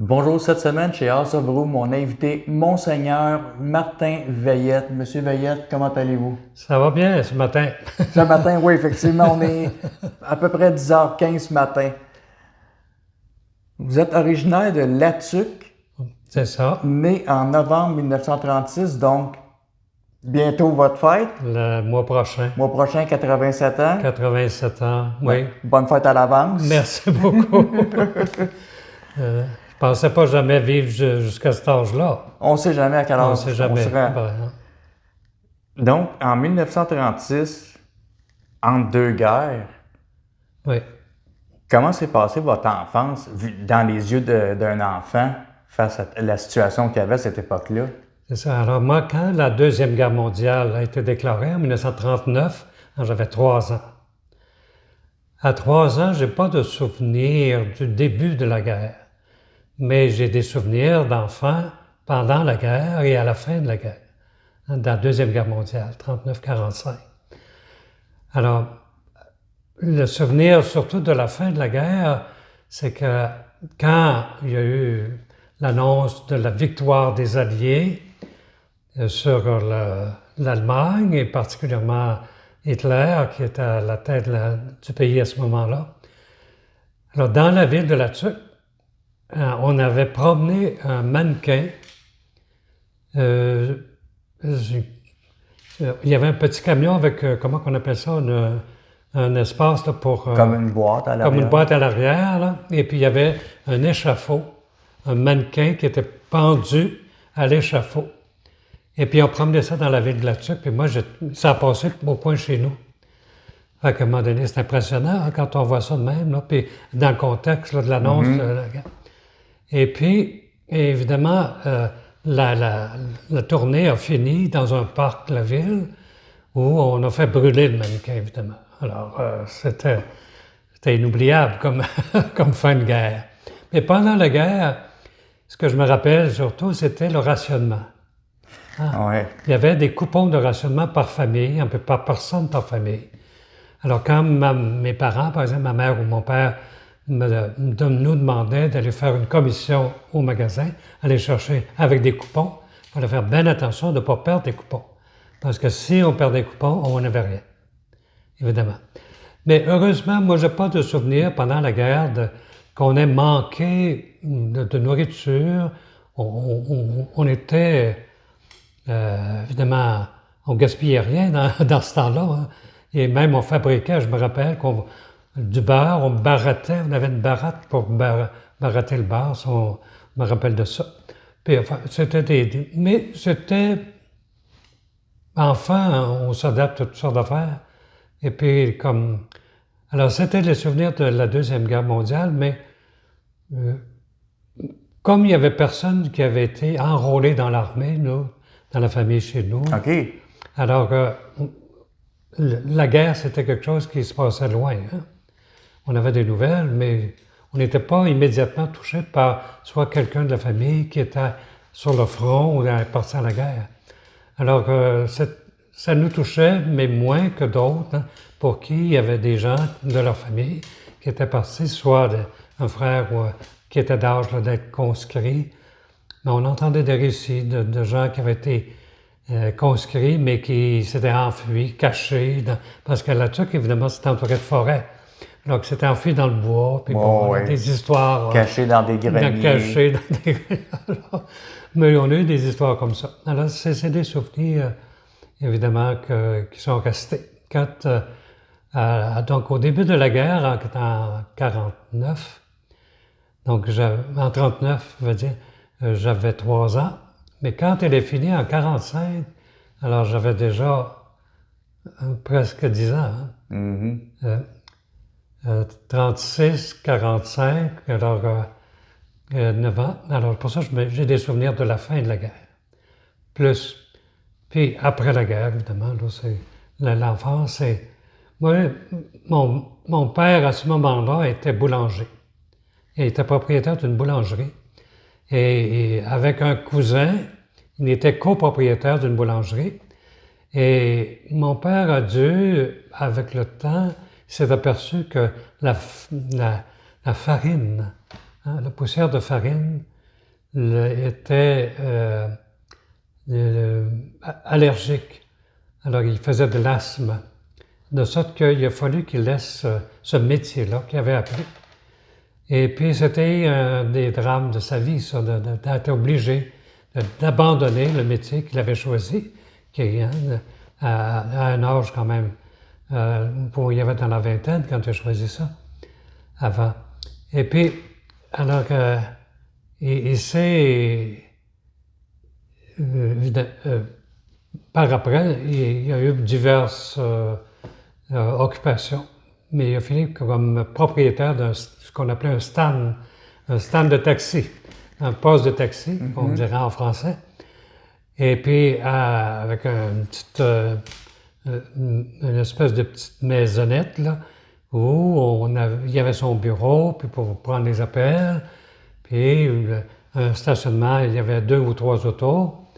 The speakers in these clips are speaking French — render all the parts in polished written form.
Bonjour, cette semaine chez House of Brew, mon invité, Monseigneur Martin Veillette. Monsieur Veillette, comment allez-vous? Ça va bien ce matin. Ce matin, oui, effectivement, on est à peu près 10h15 ce matin. Vous êtes originaire de Latuc, C'est ça. né en novembre 1936, donc bientôt votre fête. Le mois prochain. Mois prochain, 87 ans. 87 ans, oui. Bonne fête à l'avance. Merci beaucoup. Je pensais pas jamais vivre jusqu'à cet âge-là. On ne sait jamais à quel âge On sait jamais. sera. Donc, en 1936, entre deux guerres, Oui. comment s'est passée votre enfance, vu dans les yeux d'un enfant, face à la situation qu'il y avait à cette époque-là? C'est ça. Alors moi, quand la Deuxième Guerre mondiale a été déclarée en 1939, quand j'avais 3 ans. À 3 ans, j'ai pas de souvenir du début de la guerre, mais j'ai des souvenirs d'enfants pendant la guerre et à la fin de la guerre, de la Deuxième Guerre mondiale, 39-45. Alors, le souvenir surtout de la fin de la guerre, c'est que quand il y a eu l'annonce de la victoire des Alliés sur l'Allemagne, et particulièrement Hitler, qui était à la tête du pays à ce moment-là. Alors, dans la ville de Latuc, on avait promené un mannequin. Il y avait un petit camion avec, comment on appelle ça, un espace là, pour... Comme une boîte à l'arrière. Comme une boîte à l'arrière, là. Et puis il y avait un échafaud, un mannequin qui était pendu à l'échafaud. Et puis on promenait ça dans la ville de Latuc, puis moi, ça a passé au coin chez nous. Fait qu'à un moment donné, c'est impressionnant hein, quand on voit ça de même, là, puis dans le contexte là, de l'annonce de la guerre. Et puis, évidemment, la tournée a fini dans un parc de la ville où on a fait brûler le mannequin, évidemment. Alors, c'était inoubliable comme fin de guerre. Mais pendant la guerre, ce que je me rappelle surtout, c'était le rationnement. Ouais. Il y avait des coupons de rationnement par famille, un peu par personne par famille. Alors, quand mes parents, par exemple, ma mère ou mon père, nous demandaient d'aller faire une commission au magasin, aller chercher avec des coupons, il fallait faire bien attention de ne pas perdre des coupons. Parce que si on perdait des coupons, on n'avait rien, évidemment. Mais heureusement, moi, je n'ai pas de souvenir pendant la guerre qu'on ait manqué de nourriture. On était, évidemment, on gaspillait rien dans ce temps-là. Hein. Et même on fabriquait, je me rappelle, du beurre, on barattait, on avait une baratte pour baratter le beurre, je me rappelle de ça. Puis, enfin, c'était mais c'était... Enfant, on s'adapte à toutes sortes d'affaires. Et puis, alors, c'était les souvenirs de la Deuxième Guerre mondiale, mais comme il n'y avait personne qui avait été enrôlé dans l'armée, nous, dans la famille chez nous. OK. Alors, la guerre, c'était quelque chose qui se passait loin. Hein? On avait des nouvelles, mais on n'était pas immédiatement touché par soit quelqu'un de la famille qui était sur le front ou parti à la guerre. Alors, ça nous touchait, mais moins que d'autres, hein, pour qui il y avait des gens de leur famille qui étaient partis, soit un frère qui était d'âge d'être conscrit. Mais on entendait des récits de gens qui avaient été conscrits, mais qui s'étaient enfuis, cachés, parce que là-dessus, évidemment, c'était entouré de forêt. Donc, c'était enfui dans le bois, puis des histoires... Cachés dans des greniers. Cachés dans des greniers. Mais on a eu des histoires comme ça. Alors, c'est des souvenirs, évidemment, qui sont restés. Donc, au début de la guerre, en 1949, donc en 1939, je veux dire, j'avais 3 ans. Mais quand elle est finie en 1945, alors j'avais déjà presque 10 ans. Hein? Mm-hmm. 36, 45, alors 9 ans. Alors pour ça, j'ai des souvenirs de la fin de la guerre. Puis après la guerre, évidemment, là, c'est l'enfance. Moi, mon père, à ce moment-là, était boulanger. Il était propriétaire d'une boulangerie. Et avec un cousin, il était copropriétaire d'une boulangerie. Et mon père a dû, avec le temps, il s'est aperçu que la farine, hein, la poussière de farine, était allergique. Alors, il faisait de l'asthme. De sorte qu'il a fallu qu'il laisse ce métier-là qu'il avait appris. Et puis, c'était un des drames de sa vie, ça, d'être obligé d'abandonner le métier qu'il avait choisi, qui à un âge quand même, il y avait dans la vingtaine quand il a choisi ça, avant. Et puis, alors il s'est, par après, il y a eu diverses occupations, mais il a fini comme propriétaire de ce qu'on appelait un stand de taxi, un poste de taxi, on dirait en français. Et puis, avec une espèce de petite maisonnette, là, où il y avait son bureau, puis pour prendre les appels, puis un stationnement, il y avait 2 ou 3 autos.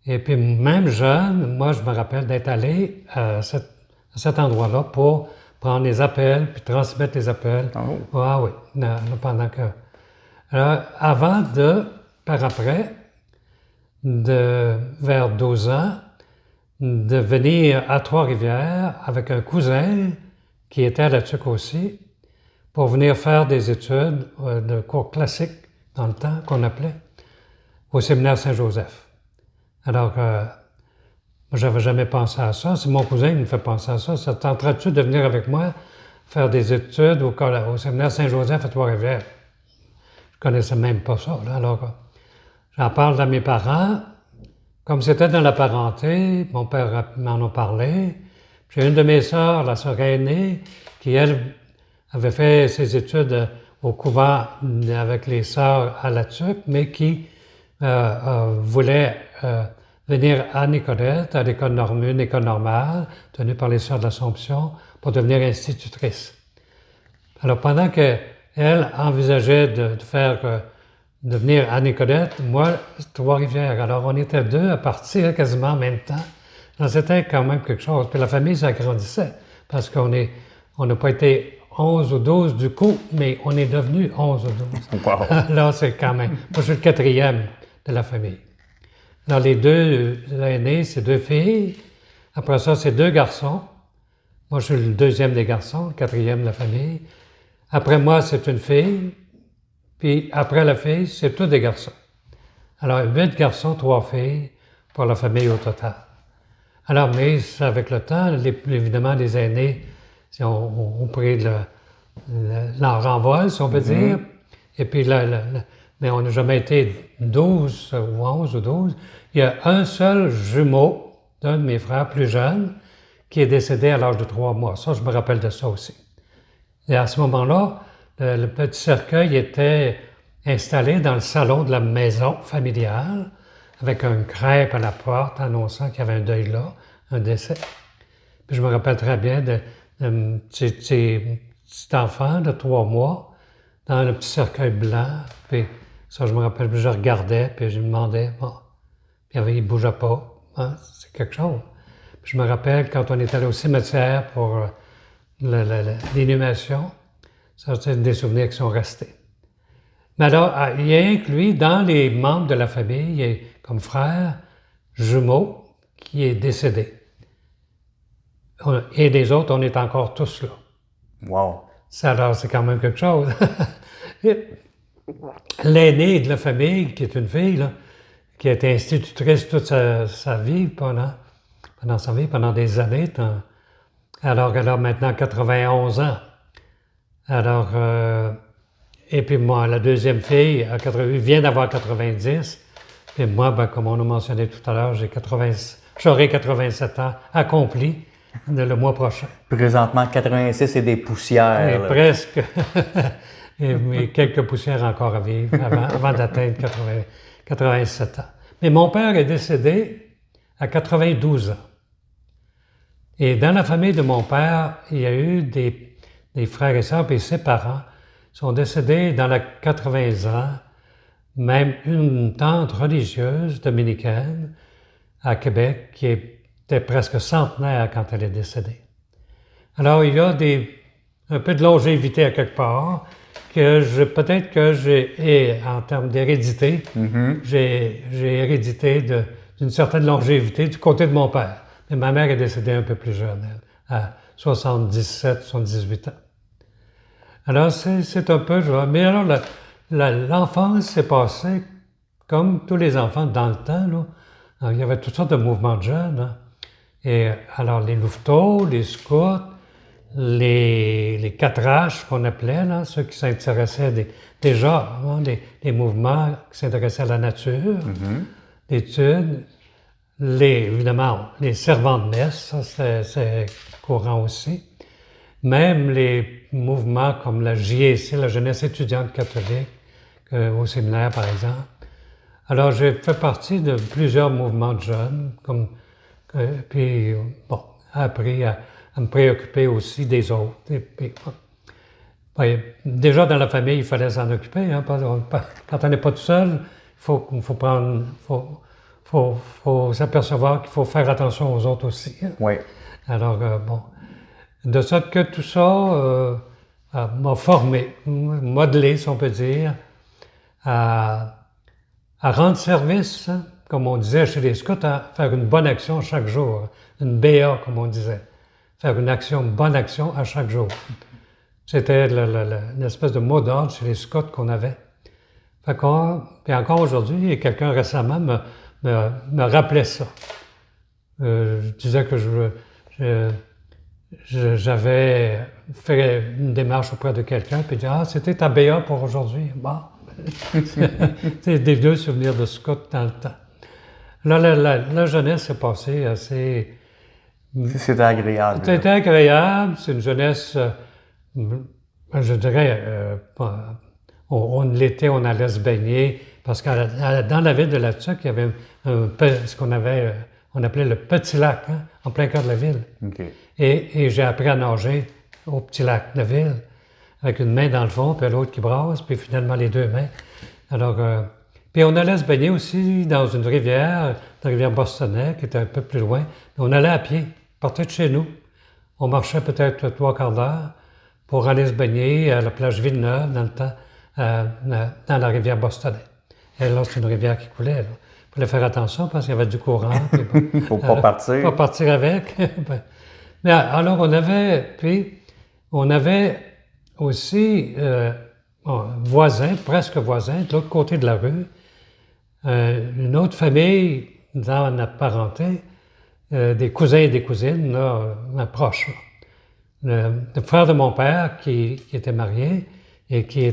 Et puis, même jeune, moi, je me rappelle d'être allé à cet endroit-là pour prendre les appels, puis transmettre les appels. Oh. Ah oui, pendant que... Alors, par après, vers 12 ans, de venir à Trois-Rivières avec un cousin qui était à la TUC aussi, pour venir faire des études de cours classiques, dans le temps qu'on appelait, au séminaire Saint-Joseph. Alors, moi, j'avais jamais pensé à ça. C'est mon cousin qui me fait penser à ça. Ça tenterait-tu de venir avec moi faire des études au séminaire Saint-Joseph à Trois-Rivières? Je connaissais même pas ça. Là. Alors, j'en parle à mes parents. Comme c'était dans la parenté, mon père m'en a parlé. J'ai une de mes sœurs, la sœur aînée, qui, elle, avait fait ses études au couvent avec les sœurs à la TUC, mais qui voulait venir à Nicolette, à l'école une école normale, tenue par les sœurs de l'Assomption, pour devenir institutrice. Alors, pendant qu'elle envisageait de venir à Nicolette, moi, Trois-Rivières. Alors, on était 2 à partir quasiment en même temps. Alors, c'était quand même quelque chose. Puis la famille s'agrandissait, parce qu'on n'a pas été 11 ou 12 du coup, mais on est devenu 11 ou 12. Wow. Là, c'est quand même... Moi, je suis le 4e de la famille. Alors, les 2 aînés, c'est 2 filles. Après ça, c'est 2 garçons. Moi, je suis le 2e des garçons, le 4e de la famille. Après moi, c'est une fille. Puis après la fille, c'est tous des garçons. Alors, 8 garçons, 3 filles pour la famille au total. Alors, mais avec le temps, évidemment, les aînés ont pris leur envol, si on peut dire. Et puis, mais on n'a jamais été 12 ou 11 ou 12. Il y a un seul jumeau d'un de mes frères plus jeunes qui est décédé à l'âge de 3 mois. Ça, je me rappelle de ça aussi. Et à ce moment-là, le petit cercueil était installé dans le salon de la maison familiale, avec un crêpe à la porte annonçant qu'il y avait un deuil là, un décès. Puis je me rappelle très bien d'un petit enfant de 3 mois dans le petit cercueil blanc. Puis ça, je me rappelle, je regardais, puis je me demandais, bon, puis il ne bougeait pas. Hein, c'est quelque chose. Puis je me rappelle quand on est allé au cimetière pour l'inhumation, ça, c'est des souvenirs qui sont restés. Mais alors, il y a inclus dans les membres de la famille, il y a comme frère, jumeau, qui est décédé. Et les autres, on est encore tous là. Wow. Ça, alors, c'est quand même quelque chose. L'aînée de la famille, qui est une fille, là, qui a été institutrice toute sa vie, pendant des années. Alors, elle a maintenant 91 ans. Alors, et puis moi, la deuxième fille, vient d'avoir 90. Et moi, ben, comme on a mentionné tout à l'heure, j'aurai 87 ans accomplis le mois prochain. Présentement, 86 et des poussières. Et presque. Mais quelques poussières encore à vivre avant d'atteindre 87 ans. Mais mon père est décédé à 92 ans. Et dans la famille de mon père, il y a eu des frères et sœurs, puis ses parents sont décédés dans les 80 ans, même une tante religieuse dominicaine à Québec qui était presque centenaire quand elle est décédée. Alors, il y a un peu de longévité à quelque part peut-être que j'ai, en termes d'hérédité, j'ai hérédité d'une certaine longévité du côté de mon père. Mais ma mère est décédée un peu plus jeune, elle, à 77, 78 ans. Alors, c'est un peu... Mais alors, l'enfance s'est passée comme tous les enfants dans le temps, là. Alors, il y avait toutes sortes de mouvements de jeunes, hein. Et alors, les louveteaux, les scouts, les 4H qu'on appelait, là, ceux qui s'intéressaient déjà, hein, des mouvements qui s'intéressaient à la nature, l'étude, évidemment, les servants de messe, ça c'est courant aussi. Même les mouvements comme la JEC, la jeunesse étudiante catholique, au séminaire par exemple. Alors j'ai fait partie de plusieurs mouvements de jeunes, puis bon, appris à me préoccuper aussi des autres. Et puis, déjà dans la famille, il fallait s'en occuper. Hein, quand on n'est pas tout seul, il faut s'apercevoir qu'il faut faire attention aux autres aussi. Hein. Oui. Alors, bon, de sorte que tout ça m'a formé, modelé, si on peut dire, à rendre service, hein, comme on disait chez les scouts, à faire une bonne action chaque jour, une BA, comme on disait. Faire une bonne action à chaque jour. C'était une espèce de mot d'ordre chez les scouts qu'on avait. Puis encore aujourd'hui, quelqu'un récemment me rappelait ça. Je disais que j'avais fait une démarche auprès de quelqu'un, puis il dit « Ah, c'était ta BA pour aujourd'hui. » Bon, c'est des vieux souvenirs de scouts dans le temps. Là, la jeunesse s'est passée assez... C'était agréable. C'était agréable. C'est une jeunesse, je dirais, l'été, on allait se baigner, parce que dans la ville de La Tuque, il y avait ce qu'on appelait le Petit Lac, hein, en plein cœur de la ville. Okay. Et j'ai appris à nager au Petit Lac de la ville, avec une main dans le fond, puis l'autre qui brasse, puis finalement les deux mains. Alors, puis on allait se baigner aussi dans une rivière, la rivière Bostonnais, qui était un peu plus loin. On allait à pied, on partait de chez nous. On marchait peut-être 3/4 d'heure pour aller se baigner à la plage Villeneuve, dans le temps, dans la rivière Bostonnais. Et là, c'est une rivière qui coulait. Il fallait faire attention parce qu'il y avait du courant. Il ne faut pas partir. Pas partir avec. Mais alors, on avait aussi presque voisin, de l'autre côté de la rue, une autre famille dans notre parenté, des cousins et des cousines, là, proches. Le frère de mon père qui était marié et qui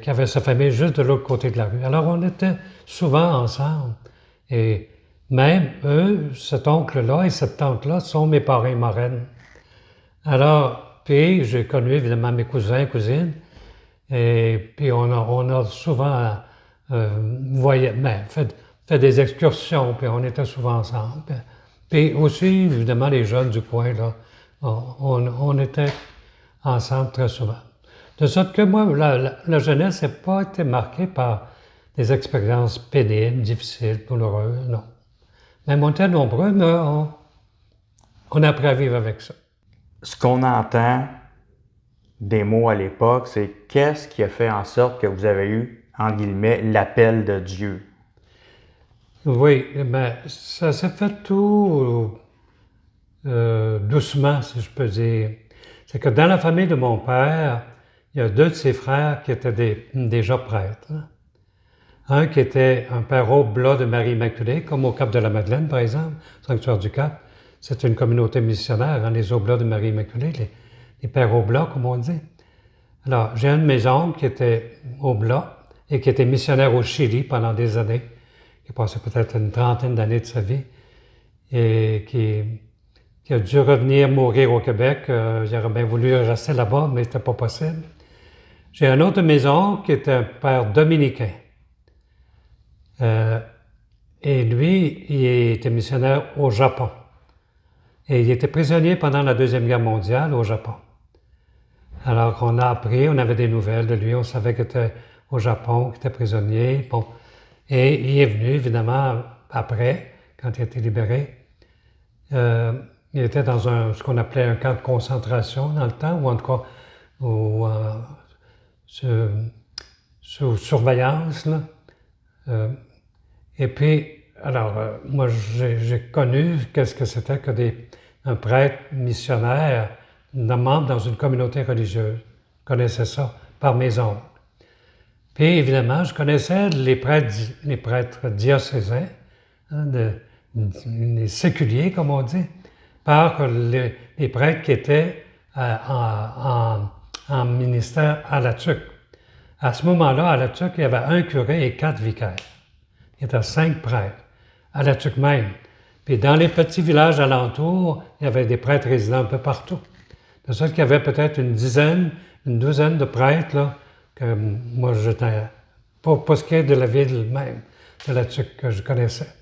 avait sa famille juste de l'autre côté de la rue. Alors, on était souvent ensemble. Et même eux, cet oncle-là et cette tante-là sont mes parrains et marraines. Alors, puis j'ai connu évidemment mes cousins et cousines. Et puis on a souvent fait des excursions, puis on était souvent ensemble. Puis aussi, évidemment, les jeunes du coin, là, on était ensemble très souvent. De sorte que moi, la jeunesse n'a pas été marquée par des expériences pénibles, difficiles, douloureuses, non. Mais on était nombreux, mais on a appris à vivre avec ça. Ce qu'on entend des mots à l'époque, c'est qu'est-ce qui a fait en sorte que vous avez eu, entre guillemets, l'appel de Dieu? Oui, mais ça s'est fait tout doucement, si je peux dire. C'est que dans la famille de mon père, il y a deux de ses frères qui étaient déjà prêtres. Un qui était un père Oblat de Marie-Immaculée, comme au Cap de la Madeleine, par exemple, Sanctuaire du Cap. C'est une communauté missionnaire, hein, les Oblats de Marie-Immaculée, les pères Oblats, comme on dit. Alors, j'ai un de mes oncles qui était Oblat et qui était missionnaire au Chili pendant des années, qui a passé peut-être une trentaine d'années de sa vie, et qui a dû revenir mourir au Québec. Il aurait bien voulu rester là-bas, mais c'était pas possible. J'ai un autre de mes oncles qui était un père dominicain. Et lui, il était missionnaire au Japon. Et il était prisonnier pendant la Deuxième Guerre mondiale au Japon. Alors, on a appris, on avait des nouvelles de lui, on savait qu'il était au Japon, qu'il était prisonnier. Bon. Et il est venu, évidemment, après, quand il a été libéré. Il était dans ce qu'on appelait un camp de concentration dans le temps, ou en tout cas, sous surveillance, là. Et puis, alors, moi, j'ai connu qu'est-ce que c'était que un prêtre missionnaire, un membre dans une communauté religieuse. Je connaissais ça par mes oncles. Puis, évidemment, je connaissais les prêtres diocésains, hein, les séculiers, comme on dit, par les prêtres qui étaient en ministère à La Tuque. À ce moment-là, à La Tuque, il y avait un curé et 4 vicaires. Il y avait 5 prêtres, à La Tuque même. Puis dans les petits villages alentours, il y avait des prêtres résidents un peu partout. De sorte qu'il y avait peut-être une douzaine de prêtres, là, que moi, j'étais, pas ce qui est de la ville même, de La Tuque, que je connaissais.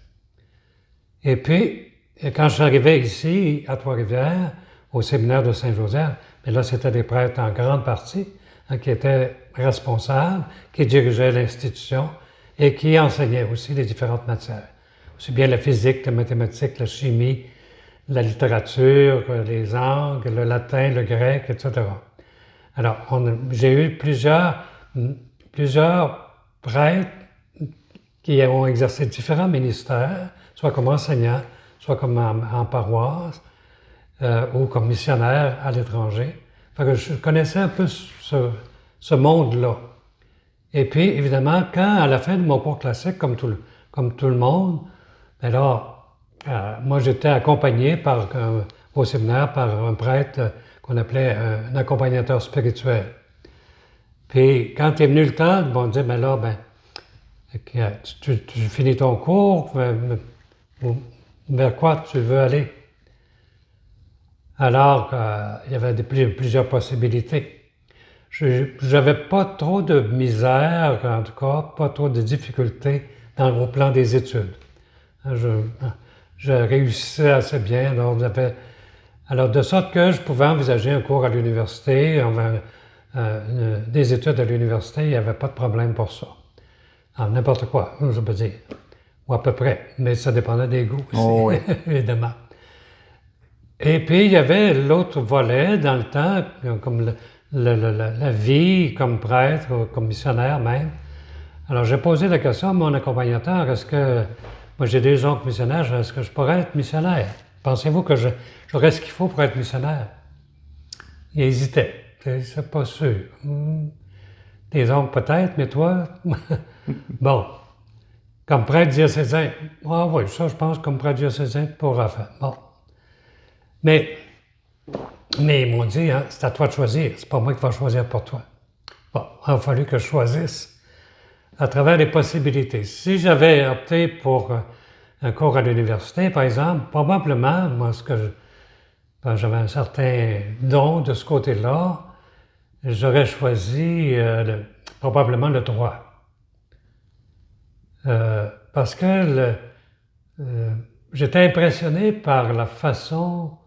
Et puis, quand je suis arrivé ici, à Trois-Rivières, au séminaire de Saint-Joseph, mais là, c'était des prêtres en grande partie, hein, qui étaient responsables, qui dirigeaient l'institution et qui enseignaient aussi les différentes matières. Aussi bien la physique, la mathématique, la chimie, la littérature, les langues, le latin, le grec, etc. Alors, j'ai eu plusieurs prêtres qui ont exercé différents ministères, soit comme enseignants, soit comme en paroisse, ou comme missionnaires à l'étranger. Fait que je connaissais un peu ce monde-là. Et puis, évidemment, à la fin de mon cours classique, comme tout le monde, ben là, moi, j'étais accompagné au séminaire par un prêtre qu'on appelait un accompagnateur spirituel. Puis, quand est venu le temps, on me dit, ben là, tu finis ton cours, vers quoi tu veux aller? Alors, il y avait plusieurs possibilités. Je n'avais pas trop de misère, en tout cas, pas trop de difficultés au plan des études. Je réussissais assez bien. Alors, de sorte que je pouvais envisager un cours à l'université, des études à l'université, il n'y avait pas de problème pour ça. Alors, n'importe quoi, je peux dire, ou à peu près, mais ça dépendait des goûts aussi, Oh oui. évidemment. Et puis, il y avait l'autre volet dans le temps, comme la vie comme prêtre, comme missionnaire même. Alors, j'ai posé la question à mon accompagnateur, moi j'ai 2 oncles missionnaires, est-ce que je pourrais être missionnaire? Pensez-vous que j'aurais ce qu'il faut pour être missionnaire? Il hésitait, c'est pas sûr. Des oncles peut-être, mais toi? Bon, comme prêtre diocésain, ah oui, ça je pense comme prêtre diocésain tu pourras faire. Bon. Mais ils m'ont dit, hein, c'est à toi de choisir, c'est pas moi qui vais choisir pour toi. Bon, il a fallu que je choisisse à travers les possibilités. Si j'avais opté pour un cours à l'université, par exemple, probablement, moi, j'avais un certain don de ce côté-là, j'aurais choisi probablement le droit. Parce que j'étais impressionné par la façon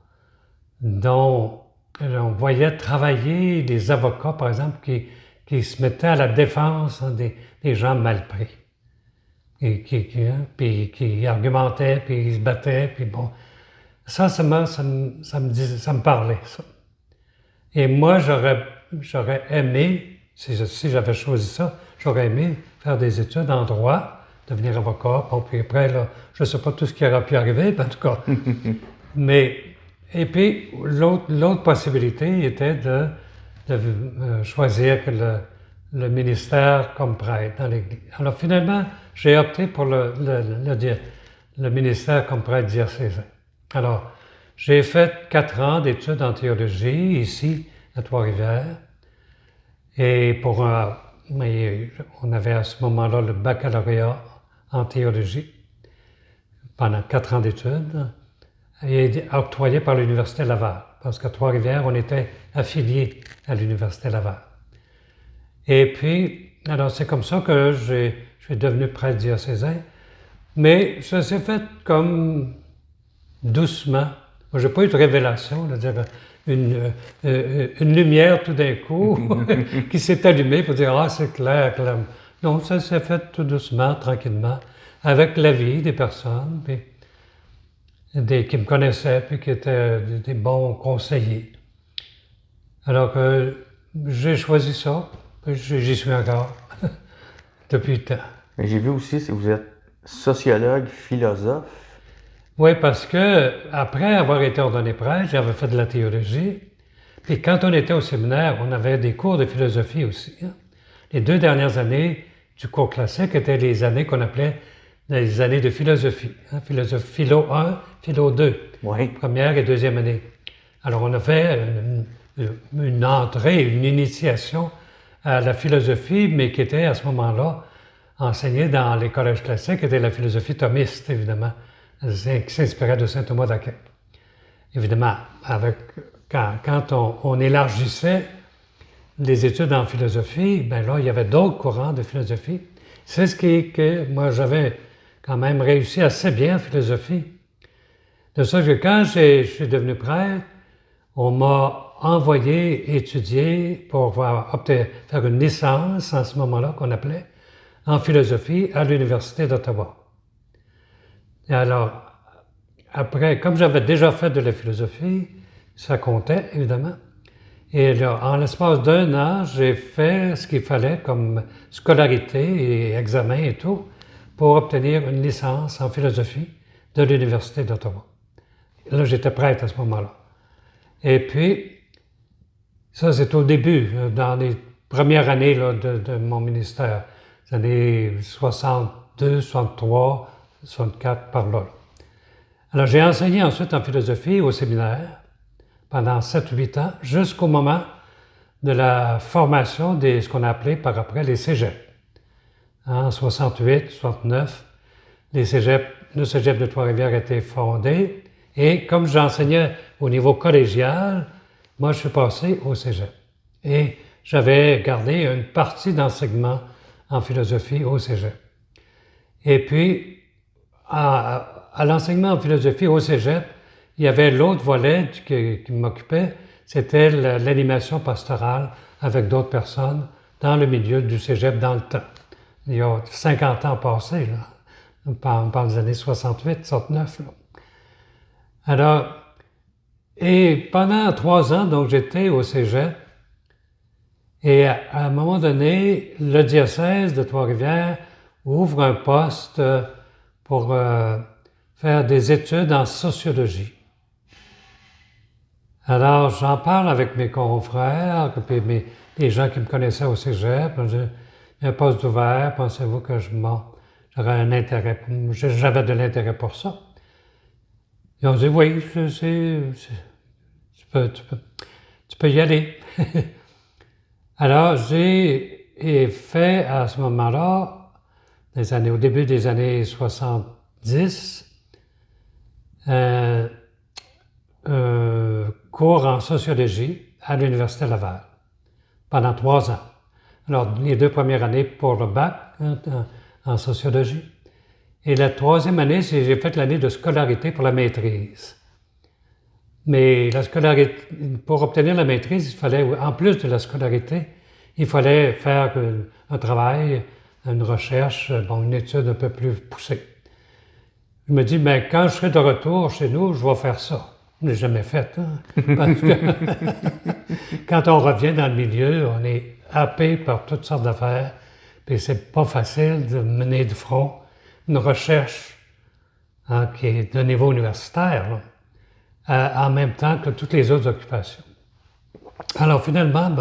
dont on voyait travailler des avocats, par exemple, qui se mettaient à la défense des gens mal pris. Et qui argumentaient, puis ils se battaient, puis bon. Ça me parlait, ça. Et moi, j'aurais aimé, si j'avais choisi ça, j'aurais aimé faire des études en droit, devenir avocat, bon, puis après, là, je ne sais pas tout ce qui aurait pu arriver, en tout cas. Et puis, l'autre possibilité était de choisir le ministère comme prêtre dans l'Église. Alors, finalement, j'ai opté pour le ministère comme prêtre diocésain. Alors, j'ai fait 4 ans d'études en théologie, ici, à Trois-Rivières. Et on avait à ce moment-là le baccalauréat en théologie pendant 4 ans d'études, et octroyé par l'Université Laval, parce qu'à Trois-Rivières, on était affilié à l'Université Laval. Et puis, alors c'est comme ça que je suis devenu prêtre diocésain, mais ça s'est fait comme doucement. Moi, j'ai pas eu de révélation, c'est-à-dire une lumière tout d'un coup qui s'est allumée pour dire « Ah, c'est clair. » Non, ça s'est fait tout doucement, tranquillement, avec l'avis des personnes, puis qui me connaissaient, puis qui étaient des bons conseillers. Alors que j'ai choisi ça, J'y suis encore depuis le temps. Mais j'ai vu aussi que vous êtes sociologue, philosophe. Oui, parce que après avoir été ordonné prêtre, j'avais fait de la théologie. Puis quand on était au séminaire, on avait des cours de philosophie aussi. Hein. Les 2 dernières années du cours classique étaient les années qu'on appelait les années de philosophie. Hein. Philosophie, philo 1, philo 2. Oui. Première et deuxième année. Alors on a fait une entrée, une initiation à la philosophie, mais qui était à ce moment-là enseignée dans les collèges classiques, qui était la philosophie thomiste, évidemment, qui s'inspirait de saint Thomas d'Aquin. Évidemment, quand on élargissait les études en philosophie, ben là, il y avait d'autres courants de philosophie. C'est ce que moi, j'avais quand même réussi assez bien en philosophie. De sorte que quand je suis devenu prêtre, on m'a envoyé étudier pour faire une licence, en ce moment-là, qu'on appelait, en philosophie à l'Université d'Ottawa. Et alors, après, comme j'avais déjà fait de la philosophie, ça comptait, évidemment. Et là, en l'espace d'1 an, j'ai fait ce qu'il fallait comme scolarité et examen et tout pour obtenir une licence en philosophie de l'Université d'Ottawa. Là, j'étais prêtre à ce moment-là. Et puis, ça, c'est au début, dans les premières années là, de mon ministère, les années 62, 63, 64, par là. Alors, j'ai enseigné ensuite en philosophie au séminaire pendant 7-8 ans, jusqu'au moment de la formation de ce qu'on a appelé par après les cégeps. En 68, 69, le cégep de Trois-Rivières a été fondé et comme j'enseignais au niveau collégial, moi je suis passé au cégep. Et j'avais gardé une partie d'enseignement en philosophie au cégep. Et puis, à l'enseignement en philosophie au cégep, il y avait l'autre volet qui m'occupait, c'était l'animation pastorale avec d'autres personnes dans le milieu du cégep dans le temps. Il y a 50 ans passés, là. On parle des années 68, 69. Là. Alors, et pendant 3 ans, donc j'étais au cégep, et à un moment donné, le diocèse de Trois-Rivières ouvre un poste pour faire des études en sociologie. Alors, j'en parle avec mes confrères, puis les gens qui me connaissaient au cégep. Il y a un poste ouvert, pensez-vous que j'aurais un intérêt, j'avais de l'intérêt pour ça. Ils ont dit, oui, tu peux y aller. Alors, j'ai fait à ce moment-là, au début des années 70, cours en sociologie à l'Université Laval pendant 3 ans. Alors, les 2 premières années pour le bac en sociologie. Et la 3e année, j'ai fait l'année de scolarité pour la maîtrise. Mais la scolarité, pour obtenir la maîtrise, il fallait, en plus de la scolarité, il fallait faire un travail, une recherche, une étude un peu plus poussée. Je me dis, mais quand je serai de retour chez nous, je vais faire ça. Je ne l'ai jamais fait, hein? Parce que quand on revient dans le milieu, on est happé par toutes sortes d'affaires, puis c'est pas facile de mener de front une recherche qui est de niveau universitaire, là, en même temps que toutes les autres occupations. Alors finalement,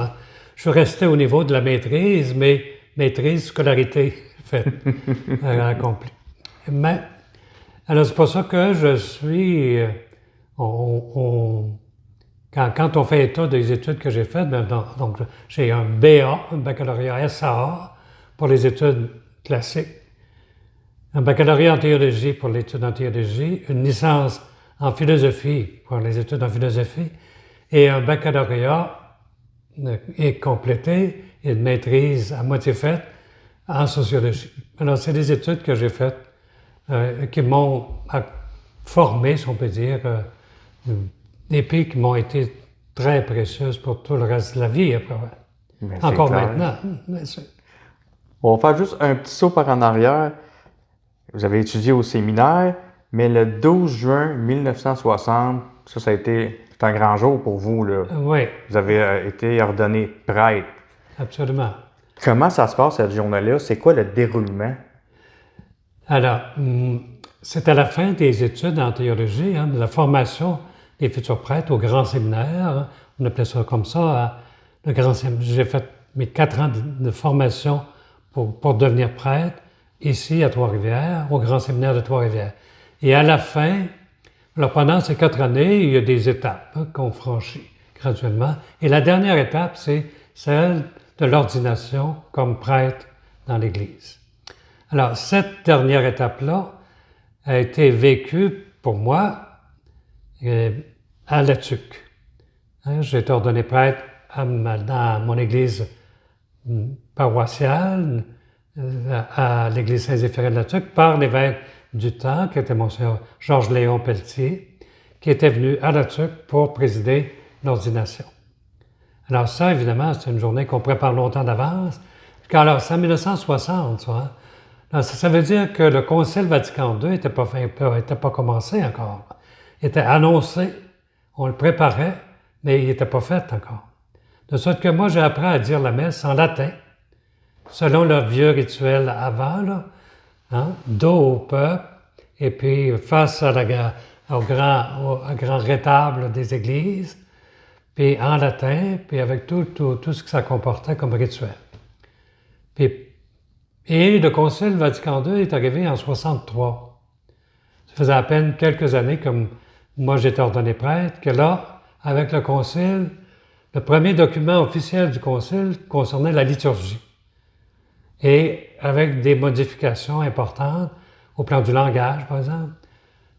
je suis resté au niveau de la maîtrise, mais maîtrise, scolarité faite, accomplie. Mais, alors c'est pour ça que je suis... Quand on fait état des études que j'ai faites, donc j'ai un BA, un baccalauréat SAA pour les études classiques, un baccalauréat en théologie pour l'étude en théologie, une licence en philosophie pour les études en philosophie et un baccalauréat complété et une maîtrise à moitié faite en sociologie. Alors, c'est des études que j'ai faites qui m'ont formé, si on peut dire, et puis qui m'ont été très précieuses pour tout le reste de la vie après. Encore maintenant. On va faire juste un petit saut par en arrière. Vous avez étudié au séminaire, mais le 12 juin 1960, ça a été c'est un grand jour pour vous, là. Oui. Vous avez été ordonné prêtre. Absolument. Comment ça se passe, cette journée-là? C'est quoi le déroulement? Alors, c'est à la fin des études en théologie, de la formation des futurs prêtres au grand séminaire. On appelait ça comme ça, le grand séminaire. J'ai fait mes 4 ans de formation pour devenir prêtre ici à Trois-Rivières, au grand séminaire de Trois-Rivières. Et à la fin, alors pendant ces 4 années, il y a des étapes qu'on franchit graduellement. Et la dernière étape, c'est celle de l'ordination comme prêtre dans l'Église. Alors, cette dernière étape-là a été vécue pour moi à La Tuque. J'ai été ordonné prêtre dans mon église paroissiale, à l'église Saint-Zéphirin de La Tuque, par l'évêque du temps, qui était Monseigneur Georges-Léon Pelletier, qui était venu à La Tuque pour présider l'ordination. Alors ça, évidemment, c'est une journée qu'on prépare longtemps d'avance. Alors, c'est en 1960, ça. Alors, ça veut dire que le Concile Vatican II n'était pas commencé encore. Il était annoncé, on le préparait, mais il n'était pas fait encore. De sorte que moi, j'ai appris à dire la messe en latin, selon le vieux rituel avant, là, dos au peuple, et puis face au grand rétable des églises, puis en latin, puis avec tout ce que ça comportait comme rituel. Et le Concile Vatican II est arrivé en 63. Ça faisait à peine quelques années, comme moi j'étais ordonné prêtre, que là, avec le Concile, le premier document officiel du Concile concernait la liturgie. Et avec des modifications importantes au plan du langage, par exemple.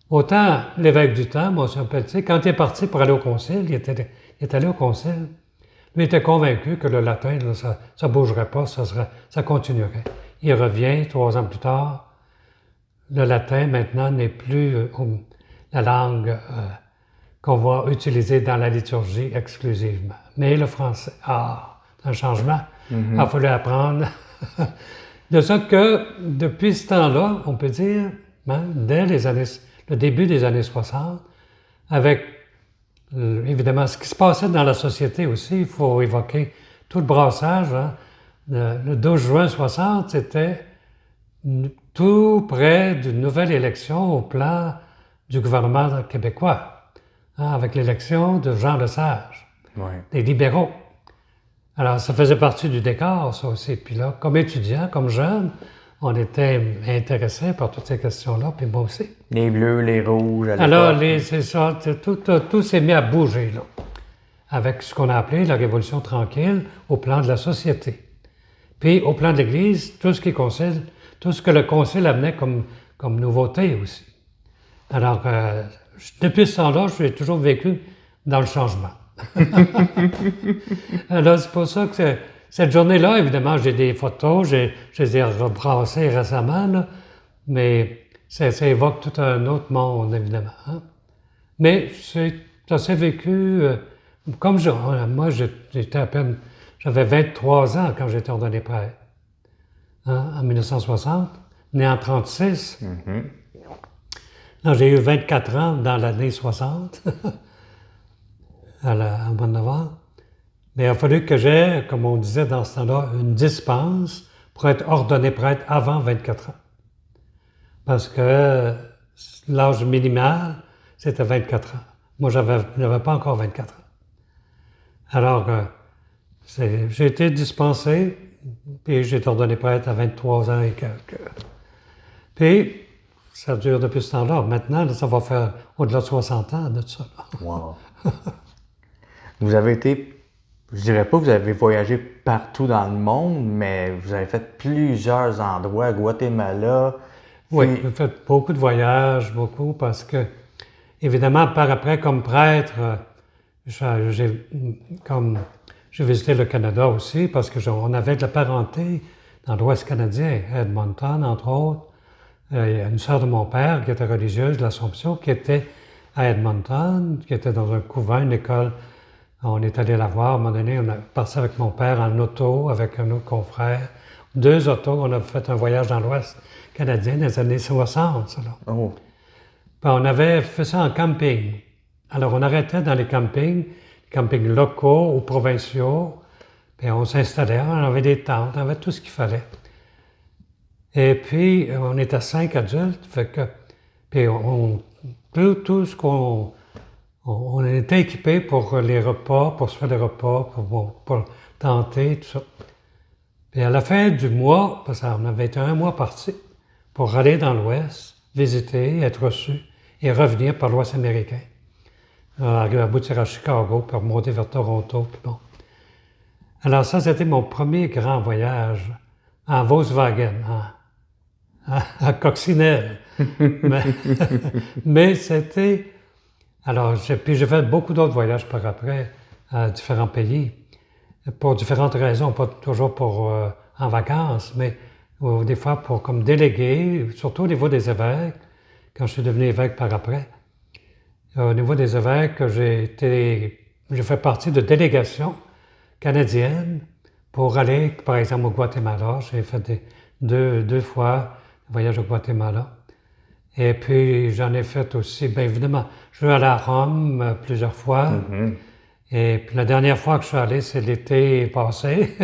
Autant l'évêque du temps, Monseigneur Pelletier, quand il est parti pour aller au Concile, il est allé au Concile, lui était convaincu que le latin, là, ça ne bougerait pas, ça continuerait. Il revient 3 ans plus tard. Le latin, maintenant, n'est plus la langue qu'on va utiliser dans la liturgie exclusivement. Mais le français, c'est un changement. Il a fallu apprendre. De sorte que, depuis ce temps-là, on peut dire, dès le début des années 60, avec évidemment ce qui se passait dans la société aussi, il faut évoquer tout le brassage. Le 12 juin 60, c'était tout près d'une nouvelle élection au plan du gouvernement québécois, avec l'élection de Jean Lesage, des libéraux. Alors, ça faisait partie du décor, ça aussi. Puis là, comme étudiant, comme jeune, on était intéressés par toutes ces questions-là, puis moi aussi. Les bleus, les rouges, à alors, c'est ça, tout s'est mis à bouger, là, avec ce qu'on a appelé la Révolution tranquille au plan de la société. Puis, au plan de l'Église, tout ce que le Concile amenait comme nouveauté aussi. Alors, depuis ce temps-là, j'ai toujours vécu dans le changement. Alors, c'est pour ça que cette journée-là, évidemment, j'ai des photos, je les ai rebrassées récemment, là, mais ça évoque tout un autre monde, évidemment. Mais ça s'est vécu comme moi, j'avais 23 ans quand j'étais ordonné prêtre, en 1960, né en 1936. Là, j'ai eu 24 ans dans l'année 60. Au mois de novembre. Mais il a fallu que j'aie, comme on disait dans ce temps-là, une dispense pour être ordonné prêtre avant 24 ans. Parce que l'âge minimal, c'était 24 ans. Moi, je n'avais pas encore 24 ans. Alors, j'ai été dispensé, puis j'ai été ordonné prêtre à 23 ans et quelques. Puis, ça dure depuis ce temps-là. Maintenant, ça va faire au-delà de 60 ans de ça. Wow! Vous avez été, je dirais pas que vous avez voyagé partout dans le monde, mais vous avez fait plusieurs endroits, Guatemala. Oui, j'ai fait beaucoup de voyages, parce que, évidemment, par après, comme prêtre, j'ai visité le Canada aussi, parce qu'on avait de la parenté dans l'Ouest canadien, à Edmonton, entre autres. Il y a une sœur de mon père qui était religieuse de l'Assomption, qui était à Edmonton, qui était dans un couvent, une école. On est allé la voir. À un moment donné, on a passé avec mon père en auto, avec un autre confrère. 2 autos. On a fait un voyage dans l'Ouest canadien dans les années 60, ça, là. Oh. Puis on avait fait ça en camping. Alors, on arrêtait dans les campings locaux ou provinciaux. Puis on s'installait, on avait des tentes, on avait tout ce qu'il fallait. Et puis, on était 5 adultes, fait que, puis tout ce qu'on... On était équipés pour les repas, pour se faire des repas, pour tenter, tout ça. Puis à la fin du mois, parce qu'on avait été 1 mois partis, pour aller dans l'Ouest, visiter, être reçus et revenir par l'Ouest américain. Arriver à aboutir à Chicago, puis remonter vers Toronto, puis bon. Alors ça, c'était mon premier grand voyage en Volkswagen, à Coccinelle. mais c'était... Alors, puis j'ai fait beaucoup d'autres voyages par après à différents pays, pour différentes raisons, pas toujours pour en vacances, mais des fois pour comme délégué, surtout au niveau des évêques, quand je suis devenu évêque par après. Au niveau des évêques, j'ai fait partie de délégations canadiennes pour aller, par exemple, au Guatemala. J'ai fait deux fois un voyage au Guatemala. Et puis, j'en ai fait aussi, bien évidemment, je suis allé à Rome plusieurs fois. Et puis, la dernière fois que je suis allé, c'est l'été passé,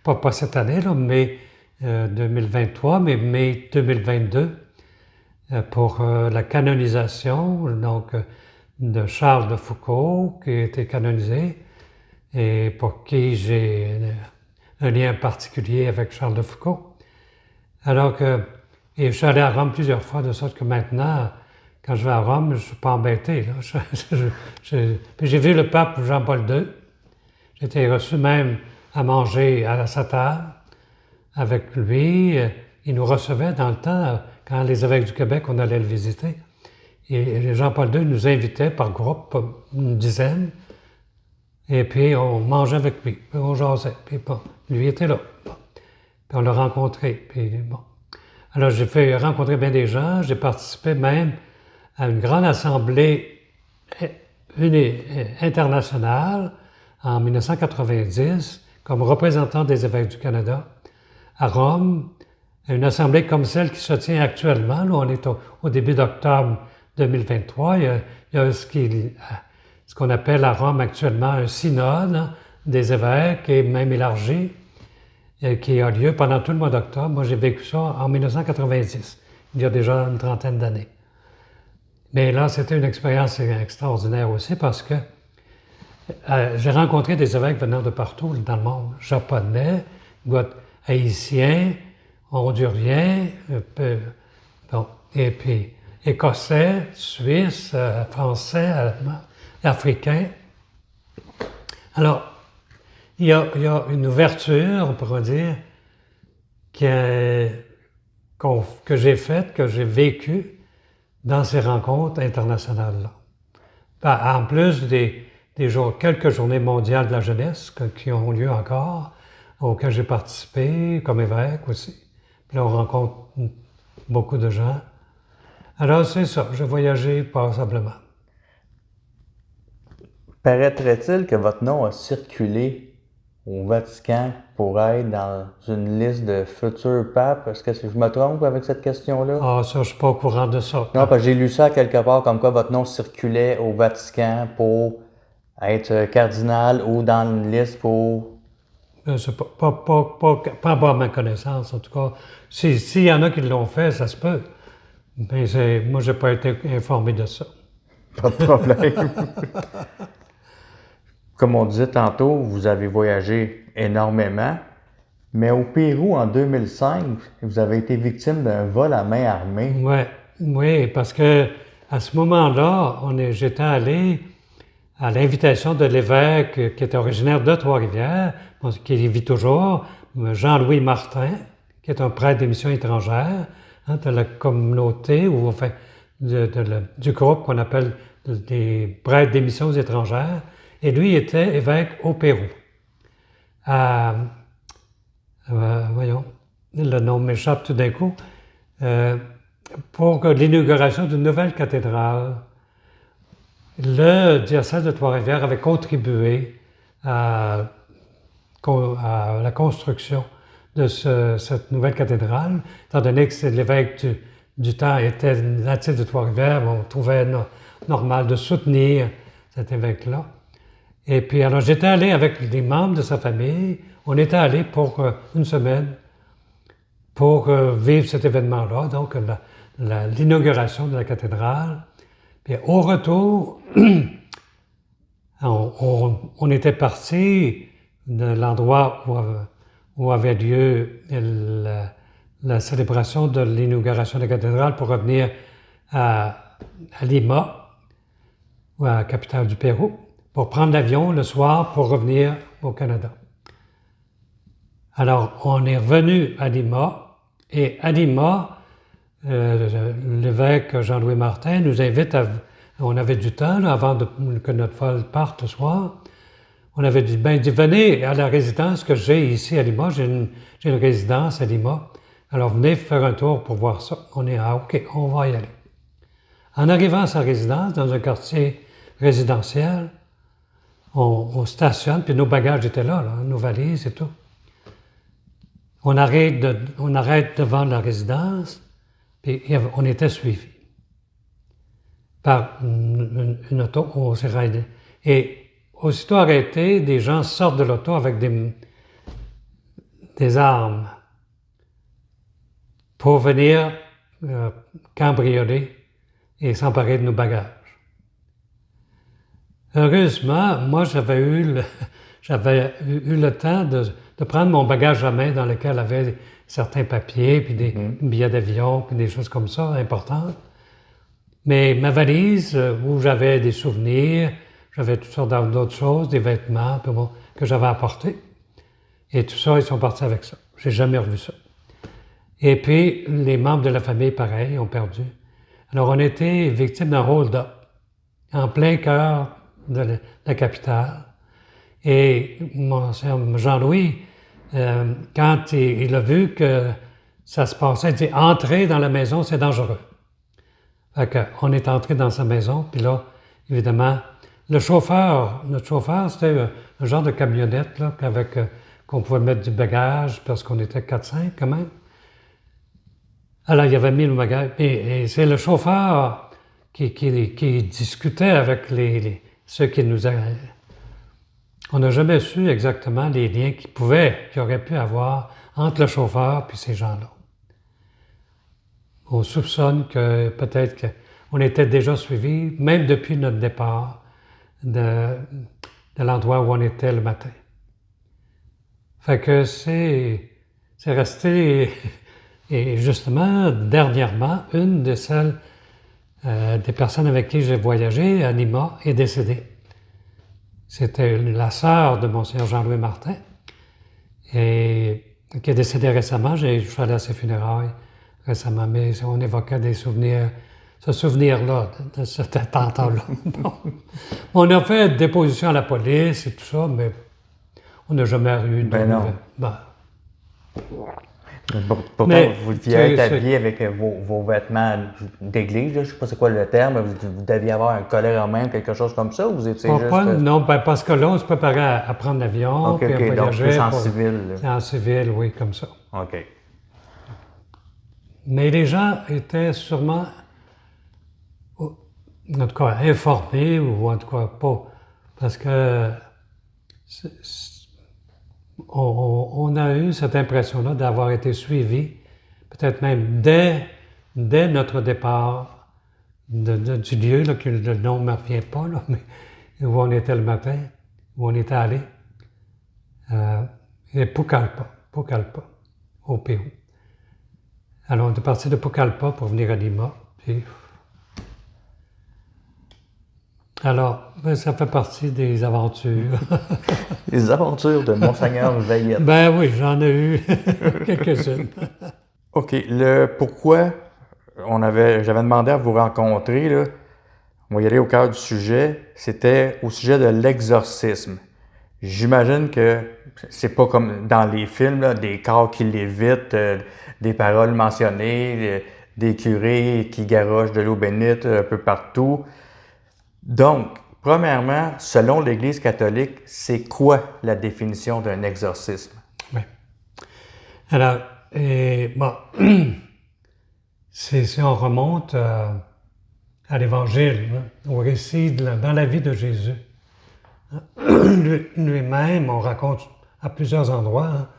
pas cette année, là, mai 2023, mais mai 2022, pour la canonisation donc, de Charles de Foucault, qui a été canonisé, et pour qui j'ai un lien particulier avec Charles de Foucault. Alors que et je suis allé à Rome plusieurs fois, de sorte que maintenant, quand je vais à Rome, je ne suis pas embêté. Là. Puis j'ai vu le pape Jean-Paul II. J'ai été reçu même à manger à sa table avec lui. Il nous recevait dans le temps, quand les évêques du Québec, on allait le visiter. Et Jean-Paul II nous invitait par groupe, une dizaine. Et puis on mangeait avec lui, puis on jasait. Puis bon, lui était là. Bon. Puis on l'a rencontré. Puis bon. Alors, j'ai fait rencontrer bien des gens. J'ai participé même à une grande assemblée internationale en 1990 comme représentant des évêques du Canada à Rome. Une assemblée comme celle qui se tient actuellement. Là, on est au début d'octobre 2023. Il y a ce qu'on appelle à Rome actuellement un synode hein, des évêques et même élargi. Qui a lieu pendant tout le mois d'octobre. Moi, j'ai vécu ça en 1990, il y a déjà une trentaine d'années. Mais là, c'était une expérience extraordinaire aussi parce que j'ai rencontré des évêques venant de partout dans le monde, japonais, haïtiens, honduriens, bon, et puis écossais, suisses, français, allemands, africains. Alors, il y a une ouverture, on pourrait dire, que j'ai faite, que j'ai vécue dans ces rencontres internationales-là. En plus quelques journées mondiales de la jeunesse qui ont lieu encore, auxquelles j'ai participé comme évêque aussi. Puis là, on rencontre beaucoup de gens. Alors, c'est ça, j'ai voyagé passablement. Paraîtrait-il que votre nom a circulé au Vatican pour être dans une liste de futurs papes? Est-ce que je me trompe avec cette question-là? Ah, ça, je ne suis pas au courant de ça. Non, parce que j'ai lu ça quelque part, comme quoi votre nom circulait au Vatican pour être cardinal ou dans une liste pour... C'est pas à ma connaissance, en tout cas. S'il y en a qui l'ont fait, ça se peut. Mais moi, je n'ai pas été informé de ça. Pas de problème. Comme on disait tantôt, vous avez voyagé énormément, mais au Pérou, en 2005, vous avez été victime d'un vol à main armée. Oui, parce que à ce moment-là, j'étais allé à l'invitation de l'évêque qui était originaire de Trois-Rivières, qui vit toujours, Jean-Louis Martin, qui est un prêtre des missions étrangères, hein, de la communauté, ou enfin du groupe qu'on appelle des prêtres des missions étrangères. Et lui était évêque au Pérou. Voyons, le nom m'échappe tout d'un coup. Pour l'inauguration d'une nouvelle cathédrale. Le diocèse de Trois-Rivières avait contribué à la construction de cette nouvelle cathédrale, étant donné que l'évêque du temps était natif de Trois-Rivières, on trouvait normal de soutenir cet évêque-là. Et puis, alors, j'étais allé avec des membres de sa famille. On était allé pour une semaine pour vivre cet événement-là, donc l'inauguration de la cathédrale. Puis, au retour, on était parti de l'endroit où avait lieu la célébration de l'inauguration de la cathédrale pour revenir à Lima, ou à la capitale du Pérou, pour prendre l'avion le soir pour revenir au Canada. Alors, on est revenu à Lima, et à Lima, l'évêque Jean-Louis Martin nous invite on avait du temps là, avant que notre vol parte le soir. On avait dit, venez à la résidence que j'ai ici à Lima. J'ai une résidence à Lima. Alors, venez faire un tour pour voir ça. On est OK, on va y aller. En arrivant à sa résidence, dans un quartier résidentiel, on stationne, puis nos bagages étaient là, nos valises et tout. On arrête devant la résidence, puis on était suivis par une auto. On s'est arrêté. Et aussitôt arrêté, des gens sortent de l'auto avec des armes pour venir cambrioler et s'emparer de nos bagages. Heureusement, moi, j'avais eu le temps de prendre mon bagage à main dans lequel il y avait certains papiers, puis des billets d'avion, puis des choses comme ça, importantes. Mais ma valise, où j'avais des souvenirs, j'avais toutes sortes d'autres choses, des vêtements que j'avais apportés. Et tout ça, ils sont partis avec ça. J'ai jamais revu ça. Et puis, les membres de la famille, pareil, ont perdu. Alors, on était victimes d'un hold-up en plein cœur de la capitale. Et mon Jean-Louis, quand il a vu que ça se passait, il dit « Entrez dans la maison, c'est dangereux ». Fait qu'on est entré dans sa maison, puis là, évidemment, notre chauffeur, c'était un genre de camionnette là, qu'on pouvait mettre du bagage, parce qu'on était 4-5 quand même. Alors, il avait mis le bagage, et c'est le chauffeur qui discutait avec ceux qui nous avaient. On n'a jamais su exactement les liens qu'il aurait pu avoir entre le chauffeur et ces gens-là. On soupçonne que peut-être qu'on était déjà suivis, même depuis notre départ de l'endroit où on était le matin. Fait que c'est resté, et justement, dernièrement, une de celles des personnes avec qui j'ai voyagé à Lima est décédée. C'était la sœur de Monseigneur Jean-Louis Martin, et qui est décédée récemment. Je suis allé à ses funérailles récemment, mais on évoquait des souvenirs, ce souvenir-là, de cet attentat-là. Bon. On a fait déposition à la police et tout ça, mais on n'a jamais eu de nouvelles. Pourtant, vous deviez être habillé avec vos vêtements d'église, je ne sais pas c'est quoi le terme, vous deviez avoir un collet romain, quelque chose comme ça, ou vous étiez juste... Non, parce que là, on se préparait à prendre l'avion, puis à voyager. Donc plus en civil. En civil, oui, comme ça. OK. Mais les gens étaient sûrement, en tout cas, informés, ou en tout cas pas, parce que on a eu cette impression-là d'avoir été suivis, peut-être même dès notre départ du lieu, là, que le nom ne me revient pas, là, mais où on était le matin, où on était allé, et Pucallpa, au Pérou. Alors, on est parti de Pucallpa pour venir à Lima, puis... Alors, ça fait partie des aventures. Les aventures de Monseigneur Veillette. Ben oui, j'en ai eu quelques-unes. OK. Pourquoi j'avais demandé à vous rencontrer, là, on va y aller au cœur du sujet, c'était au sujet de l'exorcisme. J'imagine que c'est pas comme dans les films, là, des corps qui lévitent, des paroles mentionnées, des curés qui garochent de l'eau bénite un peu partout. Donc, premièrement, selon l'Église catholique, c'est quoi la définition d'un exorcisme? Oui. Alors, si on remonte à l'Évangile, au récit dans la vie de Jésus, Lui-même, on raconte à plusieurs endroits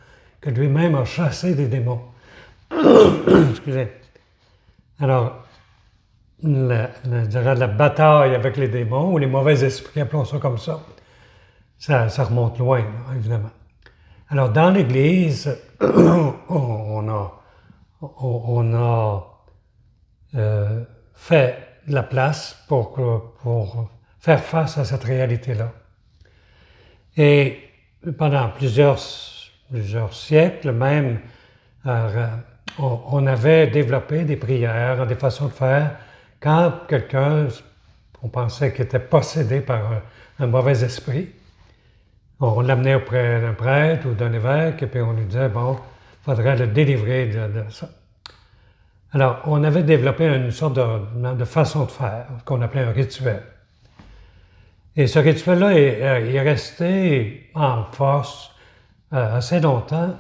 que lui-même a chassé des démons. Excusez. Alors, je dirais la bataille avec les démons ou les mauvais esprits, appelons ça comme ça, ça remonte loin, là, évidemment. Alors, dans l'Église, on a fait de la place pour faire face à cette réalité-là. Et pendant plusieurs siècles même, on avait développé des prières, des façons de faire. Quand quelqu'un, on pensait qu'il était possédé par un mauvais esprit, on l'amenait auprès d'un prêtre ou d'un évêque, et puis on lui disait, bon, il faudrait le délivrer de ça. Alors, on avait développé une sorte de façon de faire, qu'on appelait un rituel. Et ce rituel-là est resté en force assez longtemps.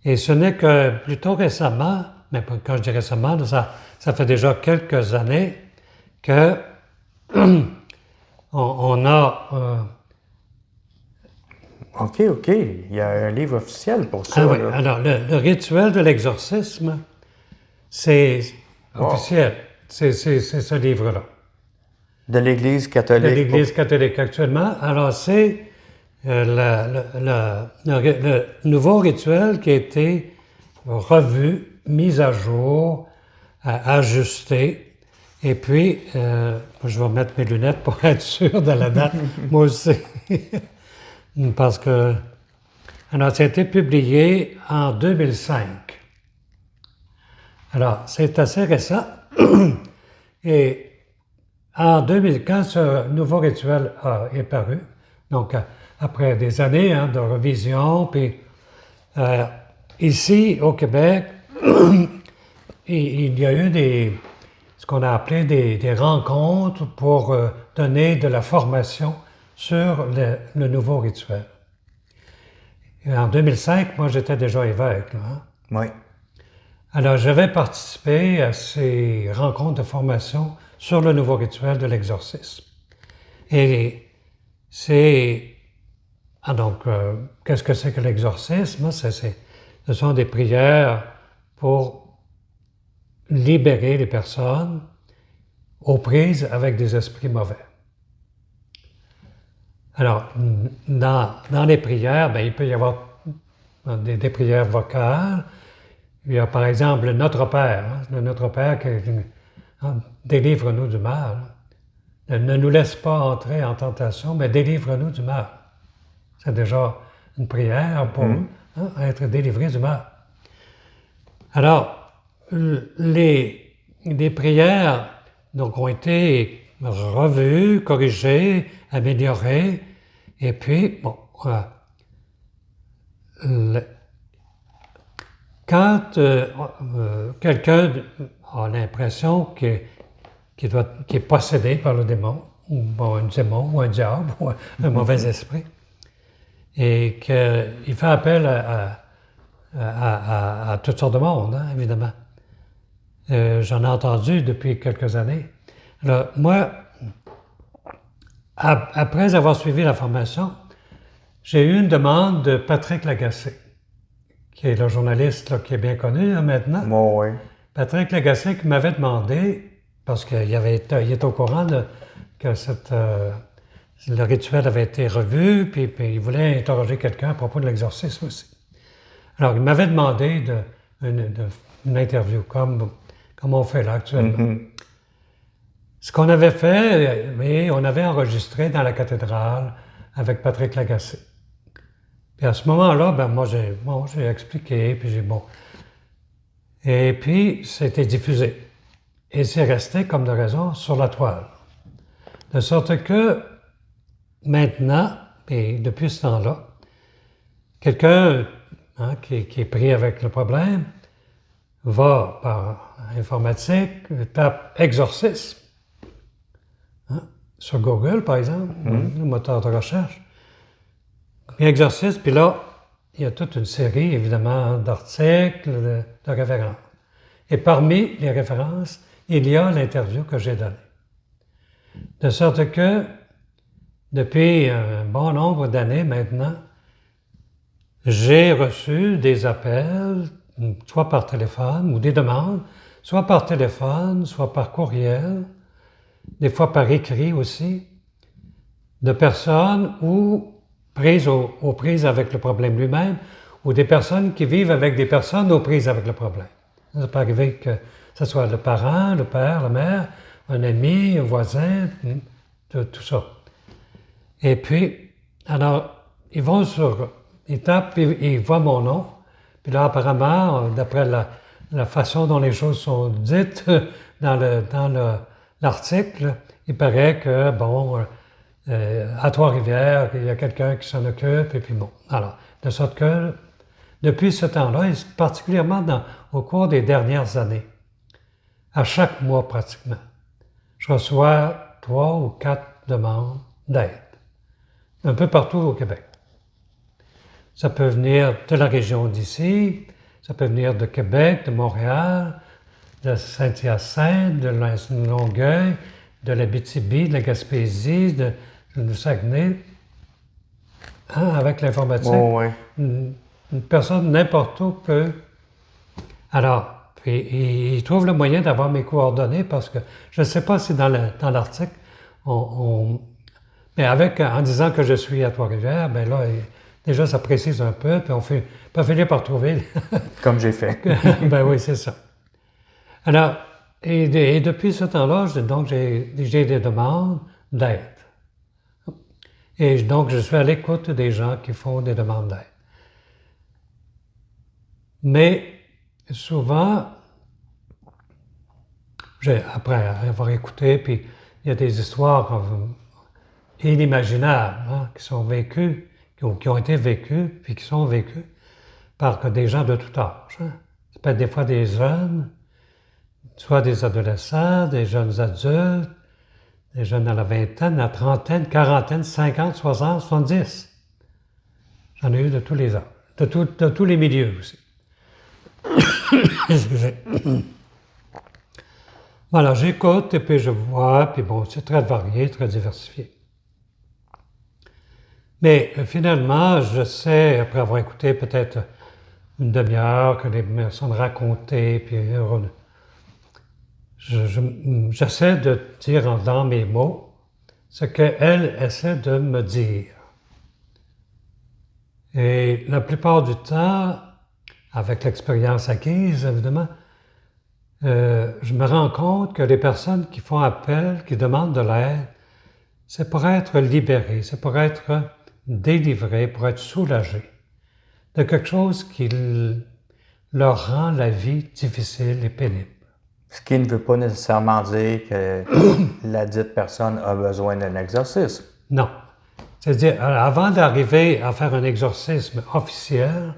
Et ce n'est que plutôt récemment, mais quand je dis récemment, ça fait déjà quelques années que on a... OK. Il y a un livre officiel pour ça. Ah oui, Là. alors le rituel de l'exorcisme, c'est officiel. C'est ce livre-là. De l'Église catholique. De l'Église catholique actuellement. Alors, c'est le nouveau rituel qui a été revu, mis à jour, ajusté. Et puis, je vais mettre mes lunettes pour être sûr de la date, moi aussi. Parce que, alors, ça a été publié en 2005. Alors, c'est assez récent. Et en 2000, quand ce nouveau rituel est paru, donc après des années de revision, puis ici au Québec, il y a eu ce qu'on a appelé des rencontres pour donner de la formation sur le nouveau rituel. Et en 2005, moi j'étais déjà évêque. Là, Oui. Alors j'avais participé à ces rencontres de formation sur le nouveau rituel de l'exorcisme. Et c'est... donc, qu'est-ce que c'est que l'exorcisme? Ce sont des prières pour libérer les personnes aux prises avec des esprits mauvais. Alors, dans les prières, il peut y avoir des prières vocales. Il y a par exemple le Notre Père. Le Notre Père qui délivre-nous du mal. Ne nous laisse pas entrer en tentation, mais délivre-nous du mal. C'est déjà une prière pour être délivré du mal. Alors, les prières donc, ont été revues, corrigées, améliorées, et puis, bon, quand quelqu'un a l'impression qu'il est possédé par le démon, ou un démon, ou un diable, ou un mauvais esprit, et qu'il fait appel à toutes sortes de monde, évidemment. J'en ai entendu depuis quelques années. Alors, moi, après avoir suivi la formation, j'ai eu une demande de Patrick Lagacé, qui est le journaliste là, qui est bien connu maintenant. Oui. Patrick Lagacé qui m'avait demandé, parce qu'il était au courant que le rituel avait été revu, puis il voulait interroger quelqu'un à propos de l'exorcisme aussi. Alors, il m'avait demandé une interview, comme on fait là actuellement. Mm-hmm. Ce qu'on avait fait, on avait enregistré dans la cathédrale avec Patrick Lagacé. Puis à ce moment-là, moi, j'ai expliqué, puis Et puis, c'était diffusé. Et c'est resté, comme de raison, sur la toile. De sorte que, maintenant, et depuis ce temps-là, quelqu'un qui est pris avec le problème va par informatique, tape exorcisme sur Google, par exemple, le moteur de recherche. Exorcisme, puis là, il y a toute une série, évidemment, d'articles, de références. Et parmi les références, il y a l'interview que j'ai donnée. De sorte que depuis un bon nombre d'années maintenant, j'ai reçu des appels, soit par téléphone ou des demandes, soit par téléphone, soit par courriel, des fois par écrit aussi, de personnes ou prises aux prises avec le problème lui-même, ou des personnes qui vivent avec des personnes aux prises avec le problème. Ça peut arriver que ce soit le parent, le père, la mère, un ami, un voisin, tout ça. Et puis, alors, ils tapent, ils voient mon nom, puis là, apparemment, d'après la façon dont les choses sont dites dans l'article, il paraît que, bon, à Trois-Rivières, il y a quelqu'un qui s'en occupe, et puis bon. Alors, de sorte que, depuis ce temps-là, et particulièrement au cours des dernières années, à chaque mois pratiquement, je reçois 3 ou 4 demandes d'aide, un peu partout au Québec. Ça peut venir de la région d'ici, ça peut venir de Québec, de Montréal, de Saint-Hyacinthe, de Longueuil, de l'Abitibi, de la Gaspésie, du Saguenay. Avec l'informatique, Oh, ouais. une personne n'importe où peut. Alors, puis il trouve le moyen d'avoir mes coordonnées parce que je ne sais pas si dans l'article, mais en disant que je suis à Trois-Rivières, bien là, déjà ça précise un peu, puis on peut finir par trouver. Comme j'ai fait. Ben oui, c'est ça. Alors, et depuis ce temps-là, donc j'ai des demandes d'aide. Et donc, je suis à l'écoute des gens qui font des demandes d'aide. Mais souvent, après avoir écouté, puis il y a des histoires inimaginables qui sont vécues, qui ont été vécues, puis qui sont vécues par des gens de tout âge. Ça peut être des fois des jeunes, soit des adolescents, des jeunes adultes, des jeunes à la vingtaine, à la trentaine, quarantaine, 50, 60, 70. J'en ai eu de tous les âges, de tous les milieux aussi. Excusez. Voilà, j'écoute et puis je vois, puis bon, c'est très varié, très diversifié. Mais finalement, je sais, après avoir écouté peut-être une demi-heure que les personnes racontaient, puis j'essaie de dire dans mes mots ce qu'elles essaient de me dire. Et la plupart du temps, avec l'expérience acquise, évidemment, je me rends compte que les personnes qui font appel, qui demandent de l'aide, c'est pour être libérées, c'est pour être délivrées, pour être soulagées de quelque chose qui leur rend la vie difficile et pénible. Ce qui ne veut pas nécessairement dire que la dite personne a besoin d'un exorcisme. Non. C'est-à-dire, avant d'arriver à faire un exorcisme officiel,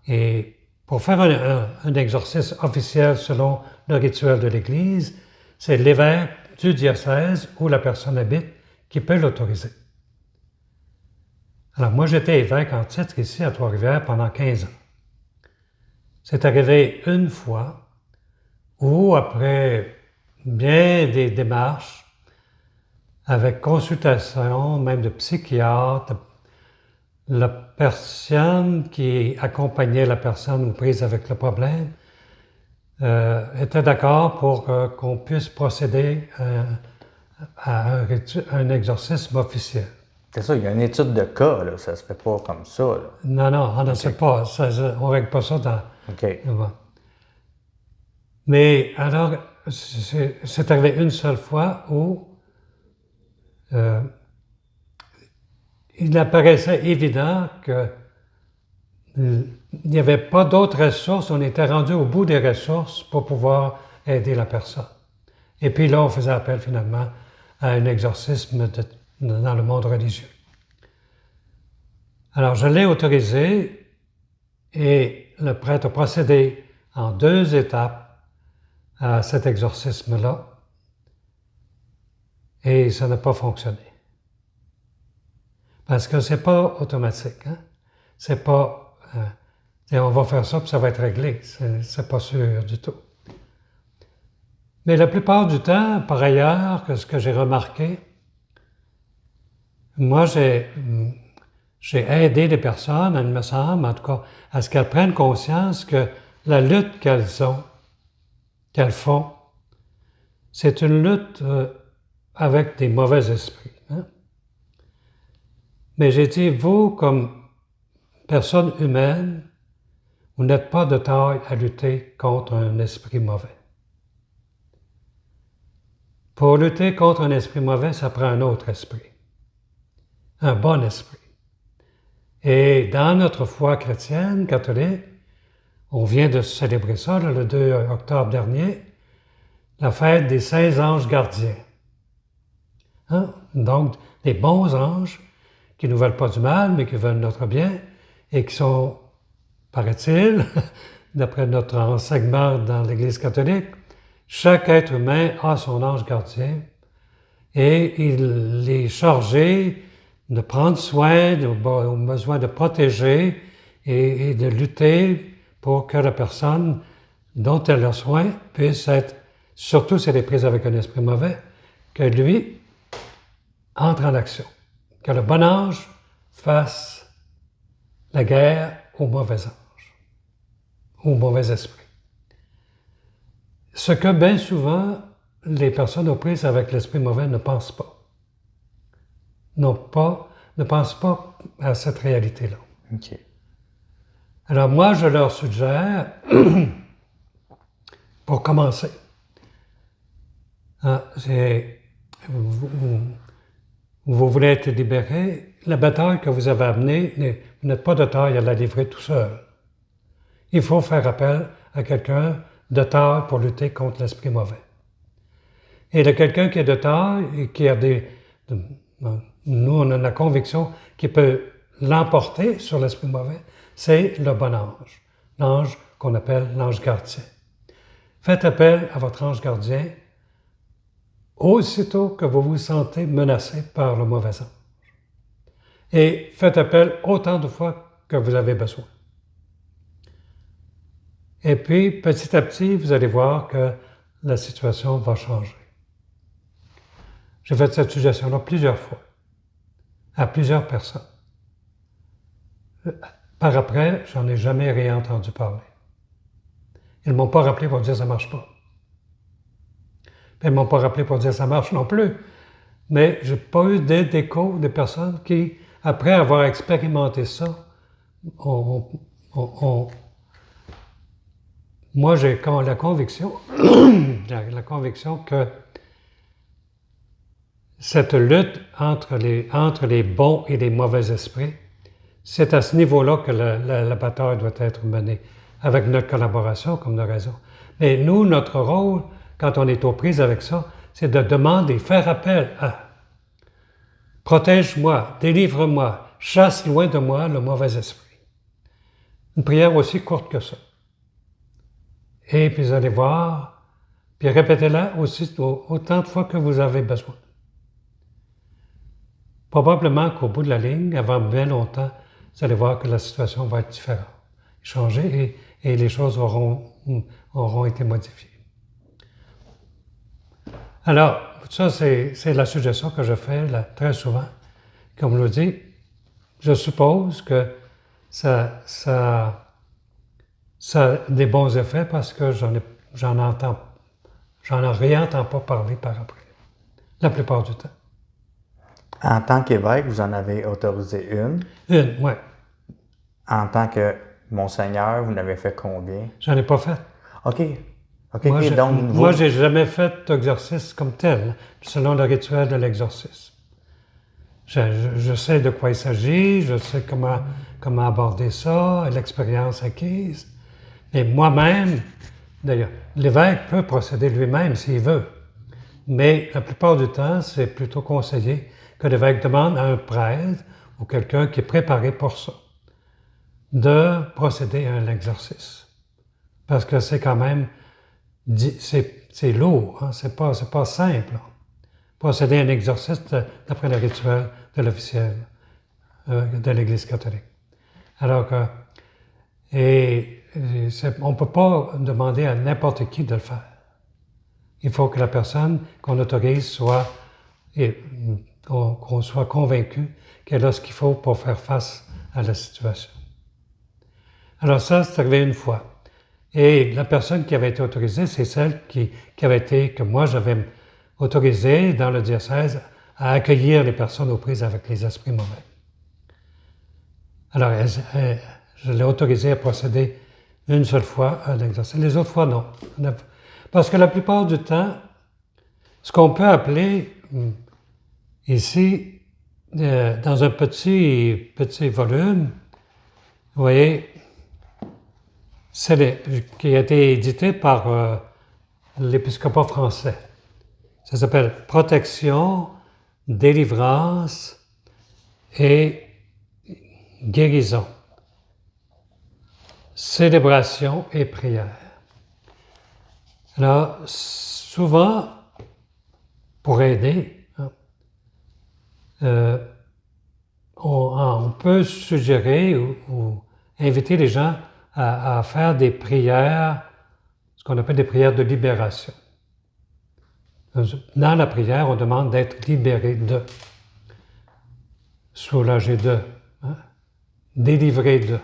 et pour faire un exorcisme officiel selon le rituel de l'Église, c'est l'évêque du diocèse où la personne habite qui peut l'autoriser. Alors moi, j'étais évêque en titre ici à Trois-Rivières pendant 15 ans. C'est arrivé une fois où, après bien des démarches, avec consultation, même de psychiatre, la personne qui accompagnait la personne aux prises avec le problème était d'accord pour qu'on puisse procéder à un exorcisme officiel. C'est ça, il y a une étude de cas, là, ça se fait pas comme ça. Là. Non, on ne sait pas, on ne règle pas ça dans... OK. Mais alors, c'est arrivé une seule fois où il apparaissait évident qu'il n'y avait pas d'autres ressources, on était rendu au bout des ressources pour pouvoir aider la personne. Et puis là, on faisait appel finalement à un exorcisme dans le monde religieux. Alors, je l'ai autorisé et le prêtre a procédé en 2 étapes à cet exorcisme-là et ça n'a pas fonctionné. Parce que c'est pas automatique. C'est pas on va faire ça puis ça va être réglé. C'est pas sûr du tout. Mais la plupart du temps, par ailleurs, ce que j'ai remarqué, Moi, j'ai aidé les personnes, il me semble, en tout cas, à ce qu'elles prennent conscience que la lutte qu'elles font, c'est une lutte avec des mauvais esprits. Hein? Mais j'ai dit, vous, comme personne humaine, vous n'êtes pas de taille à lutter contre un esprit mauvais. Pour lutter contre un esprit mauvais, ça prend un autre esprit, un bon esprit. Et dans notre foi chrétienne, catholique, on vient de célébrer ça le 2 octobre dernier, la fête des saints anges gardiens. Hein? Donc, des bons anges qui ne nous veulent pas du mal, mais qui veulent notre bien et qui sont, paraît-il, d'après notre enseignement dans l'Église catholique, chaque être humain a son ange gardien et il est chargé de prendre soin, au besoin de protéger et de lutter pour que la personne dont elle a soin puisse être, surtout si elle est prise avec un esprit mauvais, que lui entre en action, que le bon ange fasse la guerre au mauvais ange, au mauvais esprit. Ce que bien souvent les personnes aux prises avec l'esprit mauvais ne pensent pas. Ne pensent pas à cette réalité-là. OK. Alors moi, je leur suggère, pour commencer, vous voulez être libéré, la bataille que vous avez amenée, vous n'êtes pas de taille à la livrer tout seul. Il faut faire appel à quelqu'un de taille pour lutter contre l'esprit mauvais. Et de quelqu'un qui est de taille et qui a nous, on a la conviction qu'il peut l'emporter sur l'esprit mauvais, c'est le bon ange, l'ange qu'on appelle l'ange gardien. Faites appel à votre ange gardien aussitôt que vous vous sentez menacé par le mauvais ange. Et faites appel autant de fois que vous avez besoin. Et puis, petit à petit, vous allez voir que la situation va changer. J'ai fait cette suggestion-là plusieurs fois, à plusieurs personnes. Par après, j'en ai jamais réentendu parler. Ils ne m'ont pas rappelé pour dire ça ne marche pas. Ils ne m'ont pas rappelé pour dire ça marche non plus. Mais je n'ai pas eu d'écho de personnes qui, après avoir expérimenté ça, moi j'ai la conviction, la conviction que cette lutte entre les bons et les mauvais esprits, c'est à ce niveau-là que la bataille doit être menée, avec notre collaboration comme de raison. Mais nous, notre rôle, quand on est aux prises avec ça, c'est de demander, faire appel à « Protège-moi, délivre-moi, chasse loin de moi le mauvais esprit ». Une prière aussi courte que ça. Et puis vous allez voir, puis répétez-la aussi autant de fois que vous avez besoin. Probablement qu'au bout de la ligne, avant bien longtemps, vous allez voir que la situation va être différente, changer et les choses auront été modifiées. Alors, ça, c'est la suggestion que je fais là, très souvent. Comme je le dis, je suppose que ça a des bons effets parce que j'en réentends pas parler par après, la plupart du temps. En tant qu'évêque, vous en avez autorisé une? Une, oui. En tant que monseigneur, vous n'avez fait combien? J'en ai pas fait. OK. Moi, j'ai jamais fait d'exorcisme comme tel, selon le rituel de l'exorcisme. Je sais de quoi il s'agit, je sais comment aborder ça, l'expérience acquise. Mais moi-même, d'ailleurs, l'évêque peut procéder lui-même s'il veut. Mais la plupart du temps, c'est plutôt conseillé que l'évêque demande à un prêtre ou quelqu'un qui est préparé pour ça de procéder à l'exorcisme. Parce que c'est quand même, c'est lourd, hein? C'est pas simple. Hein? Procéder à un exorcisme d'après le rituel de l'officiel de l'Église catholique. Alors que, on ne peut pas demander à n'importe qui de le faire. Il faut que la personne qu'on autorise soit qu'on soit convaincu qu'elle a ce qu'il faut pour faire face à la situation. Alors ça, c'est arrivé une fois. Et la personne qui avait été autorisée, c'est celle que moi j'avais autorisée dans le diocèse à accueillir les personnes aux prises avec les esprits mauvais. Alors, je l'ai autorisée à procéder une seule fois à l'exorcisme. Les autres fois, non. Parce que la plupart du temps, ce qu'on peut appeler ici, dans un petit volume, vous voyez, qui a été édité par l'épiscopat français. Ça s'appelle « Protection, délivrance et guérison, célébration et prière ». Alors, souvent, pour aider, on peut suggérer ou inviter les gens à faire des prières, ce qu'on appelle des prières de libération. Dans la prière, on demande d'être libéré de, soulagé de, délivré de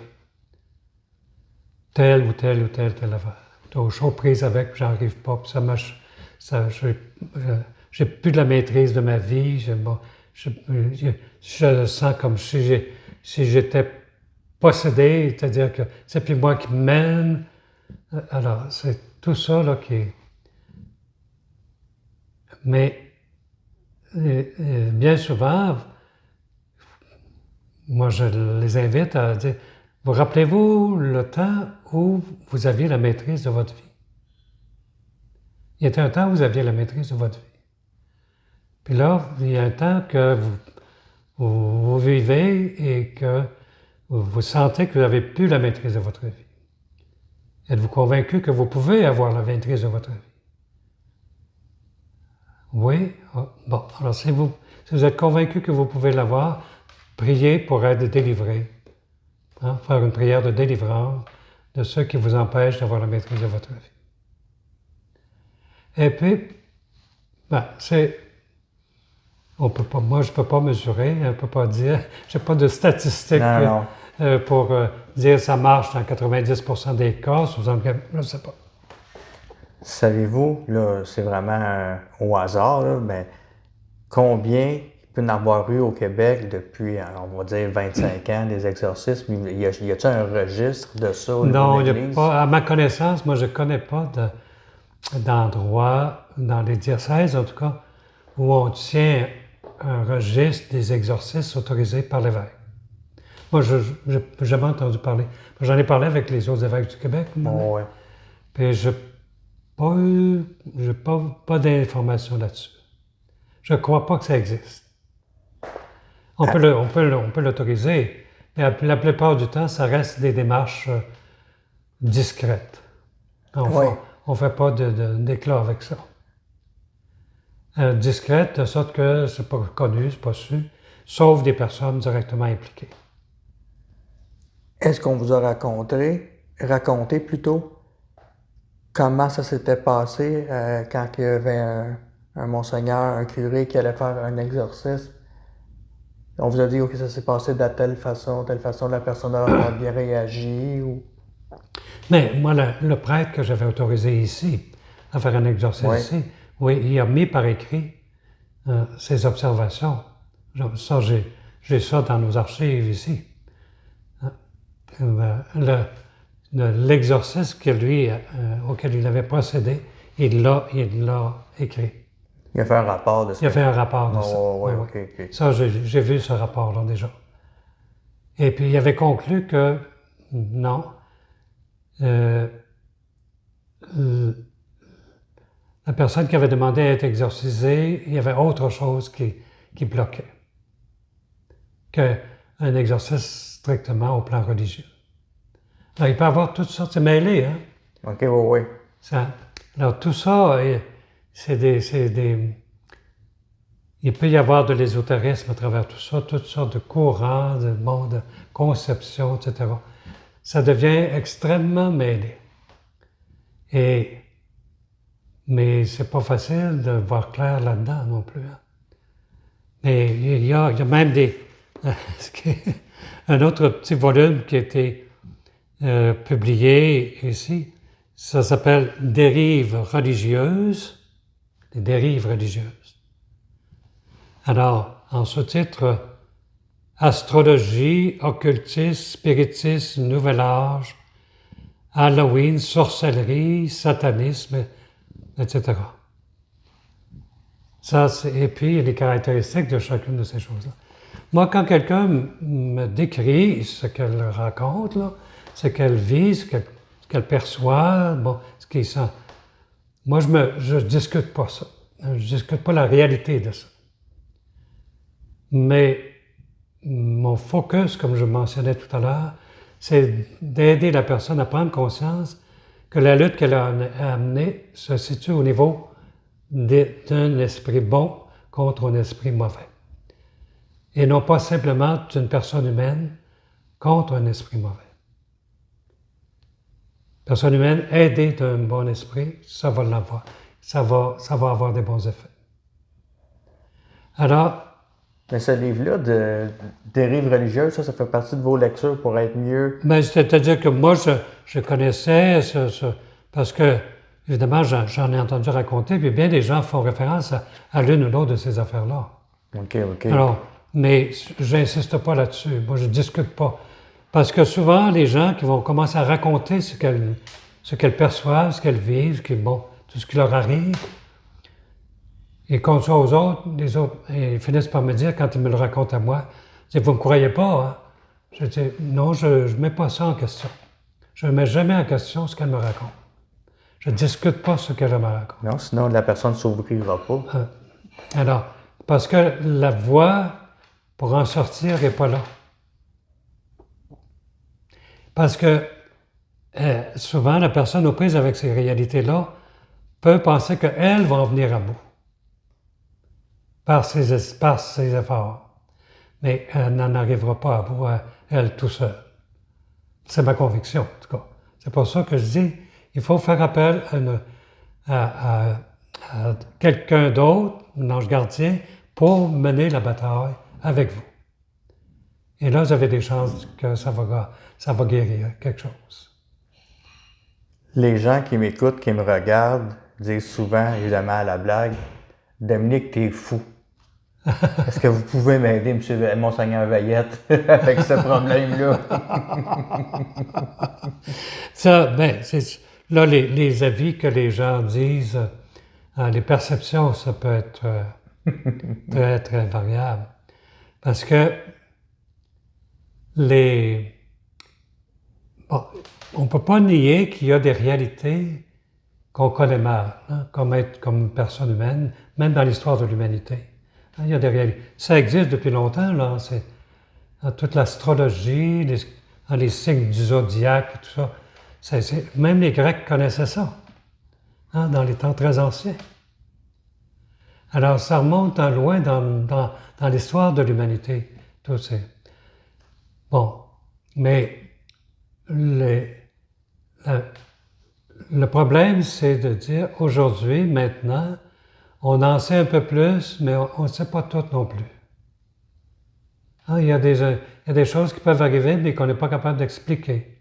telle ou telle ou telle affaire. Aux choses prises avec, j'en arrive pas, puis j'ai plus de la maîtrise de ma vie, je sens comme si j'étais possédé, c'est-à-dire que c'est plus moi qui mène. Alors, c'est tout ça là qui est... Mais bien souvent, moi je les invite à dire, vous rappelez-vous le temps où vous aviez la maîtrise de votre vie? Il y a un temps où vous aviez la maîtrise de votre vie. Puis là, il y a un temps que vous vivez et que vous sentez que vous n'avez plus la maîtrise de votre vie. Êtes-vous convaincu que vous pouvez avoir la maîtrise de votre vie? Oui? Bon, alors si vous êtes convaincu que vous pouvez l'avoir, priez pour être délivré. Faire une prière de délivrance de ceux qui vous empêchent d'avoir la maîtrise de votre vie. Et puis, moi je ne peux pas mesurer, je ne peux pas dire, je n'ai pas de statistiques pour dire ça marche dans 90% des cas, je ne sais pas. Savez-vous, là, c'est vraiment au hasard, là, mais combien il peut y en avoir eu au Québec depuis, on va dire, 25 ans, des exorcismes? Y a-t-il un registre de ça au niveau de l'Église? Non, il n'y a pas. À ma connaissance, moi, je ne connais pas d'endroit, dans les diocèses en tout cas, où on tient un registre des exorcismes autorisés par l'évêque. Moi, je n'ai jamais entendu parler. J'en ai parlé avec les autres évêques du Québec. Oh, ouais. Puis je n'ai pas d'informations là-dessus. Je ne crois pas que ça existe. On peut l'autoriser, mais la plupart du temps, ça reste des démarches discrètes. On ne fait pas d'éclat avec ça. Discrète, de sorte que c'est pas connu, c'est pas su, sauf des personnes directement impliquées. Est-ce qu'on vous a raconté plutôt, comment ça s'était passé quand il y avait un monseigneur, un curé qui allait faire un exorcisme? On vous a dit que ça s'est passé de telle façon, la personne a bien réagi ou... Mais moi, le prêtre que j'avais autorisé ici à faire un exorcisme ici, oui, il a mis par écrit ses observations. Ça, j'ai ça dans nos archives ici. L'exorcisme auquel il avait procédé, il l'a écrit. Il a fait un rapport de ça. Il a fait un rapport de ça. Oui. Okay. Ça, j'ai vu ce rapport-là déjà. Et puis, il avait conclu que non, la personne qui avait demandé à être exorcisée, il y avait autre chose qui bloquait qu'un exorcisme strictement au plan religieux. Alors, il peut y avoir toutes sortes, c'est mêlé, hein? OK, oui. Alors, tout ça, il peut y avoir de l'ésotérisme à travers tout ça, toutes sortes de courants, de conceptions, etc. Ça devient extrêmement mêlé. Mais c'est pas facile de voir clair là-dedans non plus. Hein? Mais il y a même un autre petit volume qui a été publié ici. Ça s'appelle Dérives religieuses. Les dérives religieuses. Alors, en sous-titre, Astrologie, occultisme, spiritisme, nouvel âge, Halloween, sorcellerie, satanisme, etc. Et puis, il y a les caractéristiques de chacune de ces choses-là. Moi, quand quelqu'un me décrit ce qu'elle raconte, là, ce qu'elle vit, ce qu'elle perçoit, bon, ce qu'il sent, moi, je discute pas ça. Je discute pas la réalité de ça. Mais mon focus, comme je mentionnais tout à l'heure, c'est d'aider la personne à prendre conscience que la lutte qu'elle a amenée se situe au niveau d'un esprit bon contre un esprit mauvais. Et non pas simplement d'une personne humaine contre un esprit mauvais. Personne humaine aidée d'un bon esprit, ça va l'avoir. Ça va avoir des bons effets. Alors, mais ce livre-là, de dérives religieuses, ça fait partie de vos lectures pour être mieux. Mais c'est-à-dire que moi, je connaissais parce que, évidemment, j'en ai entendu raconter, puis bien des gens font référence à l'une ou l'autre de ces affaires-là. OK. Alors, mais j'insiste pas là-dessus. Moi, je discute pas. Parce que souvent, les gens qui vont commencer à raconter ce qu'elles perçoivent, ce qu'elles vivent, tout ce qui leur arrive, ils comptent ça aux autres, les autres, et ils finissent par me dire, quand ils me le racontent à moi, ils disent, vous ne me croyez pas, hein? Je dis, non, je ne mets pas ça en question. Je ne mets jamais en question ce qu'elle me raconte. Je ne discute pas ce qu'elle me raconte. Non, sinon la personne ne s'ouvrira pas. Alors, parce que la voie pour en sortir n'est pas là. Parce que souvent, la personne aux prises avec ces réalités-là peut penser qu'elle va en venir à bout par ses efforts. Mais elle n'en arrivera pas à bout, elle, tout seule. C'est ma conviction, en tout cas. C'est pour ça que je dis, il faut faire appel à quelqu'un d'autre, un ange gardien, pour mener la bataille avec vous. Et là, vous avez des chances que ça va guérir quelque chose. Les gens qui m'écoutent, qui me regardent, disent souvent, évidemment à la blague, « Dominique, t'es fou. » Est-ce que vous pouvez m'aider, Monseigneur Veillette, avec ce problème-là? Ça, là, les avis que les gens disent, les perceptions, ça peut être très, très variable. Parce que on ne peut pas nier qu'il y a des réalités qu'on connaît mal, hein, comme personne humaine, même dans l'histoire de l'humanité. Il y a des réalités. Ça existe depuis longtemps, là. C'est toute l'astrologie, les signes du zodiaque, tout ça. Même les Grecs connaissaient ça, hein, dans les temps très anciens. Alors, ça remonte loin dans l'histoire de l'humanité, tout ça. Bon, mais le problème, c'est de dire, aujourd'hui, maintenant, on en sait un peu plus, mais on ne sait pas tout non plus. Hein, il y a des choses qui peuvent arriver, mais qu'on n'est pas capable d'expliquer.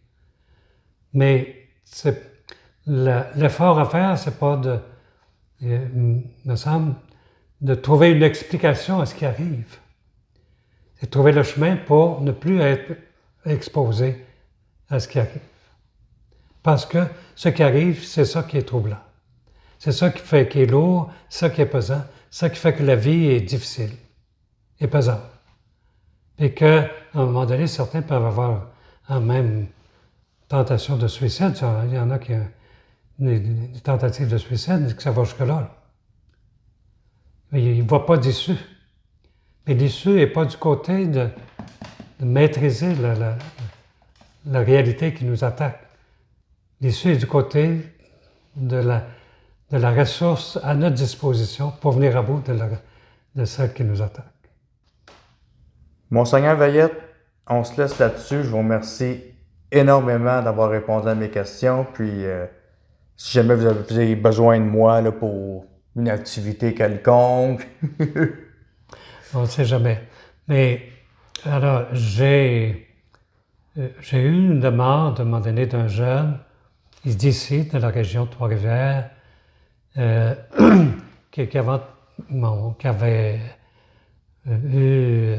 Mais l'effort à faire, c'est pas me semble, de trouver une explication à ce qui arrive. C'est de trouver le chemin pour ne plus être exposé à ce qui arrive. Parce que ce qui arrive, c'est ça qui est troublant. C'est ça qui est lourd, ça qui est pesant, ça qui fait que la vie est difficile et pesante. Et qu'à un moment donné, certains peuvent avoir même tentation de suicide. Il y en a qui ont des tentatives de suicide, que ça va jusque-là. Mais ils ne voient pas d'issue. Mais l'issue n'est pas du côté de maîtriser la réalité qui nous attaque. L'issue est du côté de la ressource à notre disposition pour venir à bout de celle qui nous attaque. Monseigneur Veillette, on se laisse là-dessus. Je vous remercie énormément d'avoir répondu à mes questions. Puis, si jamais vous avez besoin de moi là, pour une activité quelconque. On ne sait jamais. Mais, alors, j'ai eu une demande, à un moment donné, d'un jeune, d'ici, de la région de Trois-Rivières, qui avait eu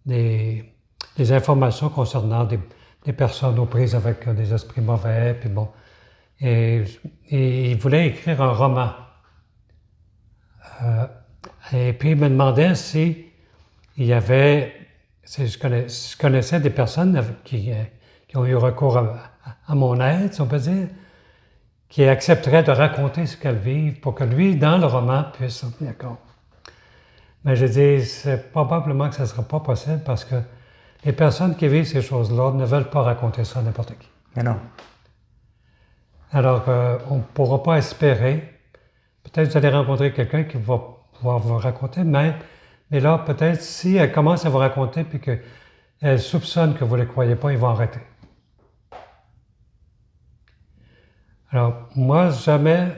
des informations concernant des personnes aux prises avec des esprits mauvais, puis bon. Et il voulait écrire un roman. Et puis il me demandait si il y avait, si je connaissais des personnes qui ont eu recours à mon aide, si on peut dire, qui accepteraient de raconter ce qu'elles vivent pour que lui, dans le roman, puisse s'en tenir compte. Mais j'ai dit, c'est probablement que ça ne sera pas possible parce que les personnes qui vivent ces choses-là ne veulent pas raconter ça à n'importe qui. Mais non. Alors, on ne pourra pas espérer. Peut-être que vous allez rencontrer quelqu'un qui va pouvoir vous raconter, mais là, peut-être, si elle commence à vous raconter puis qu'elle soupçonne que vous ne les croyez pas, ils vont arrêter. Alors, moi, jamais,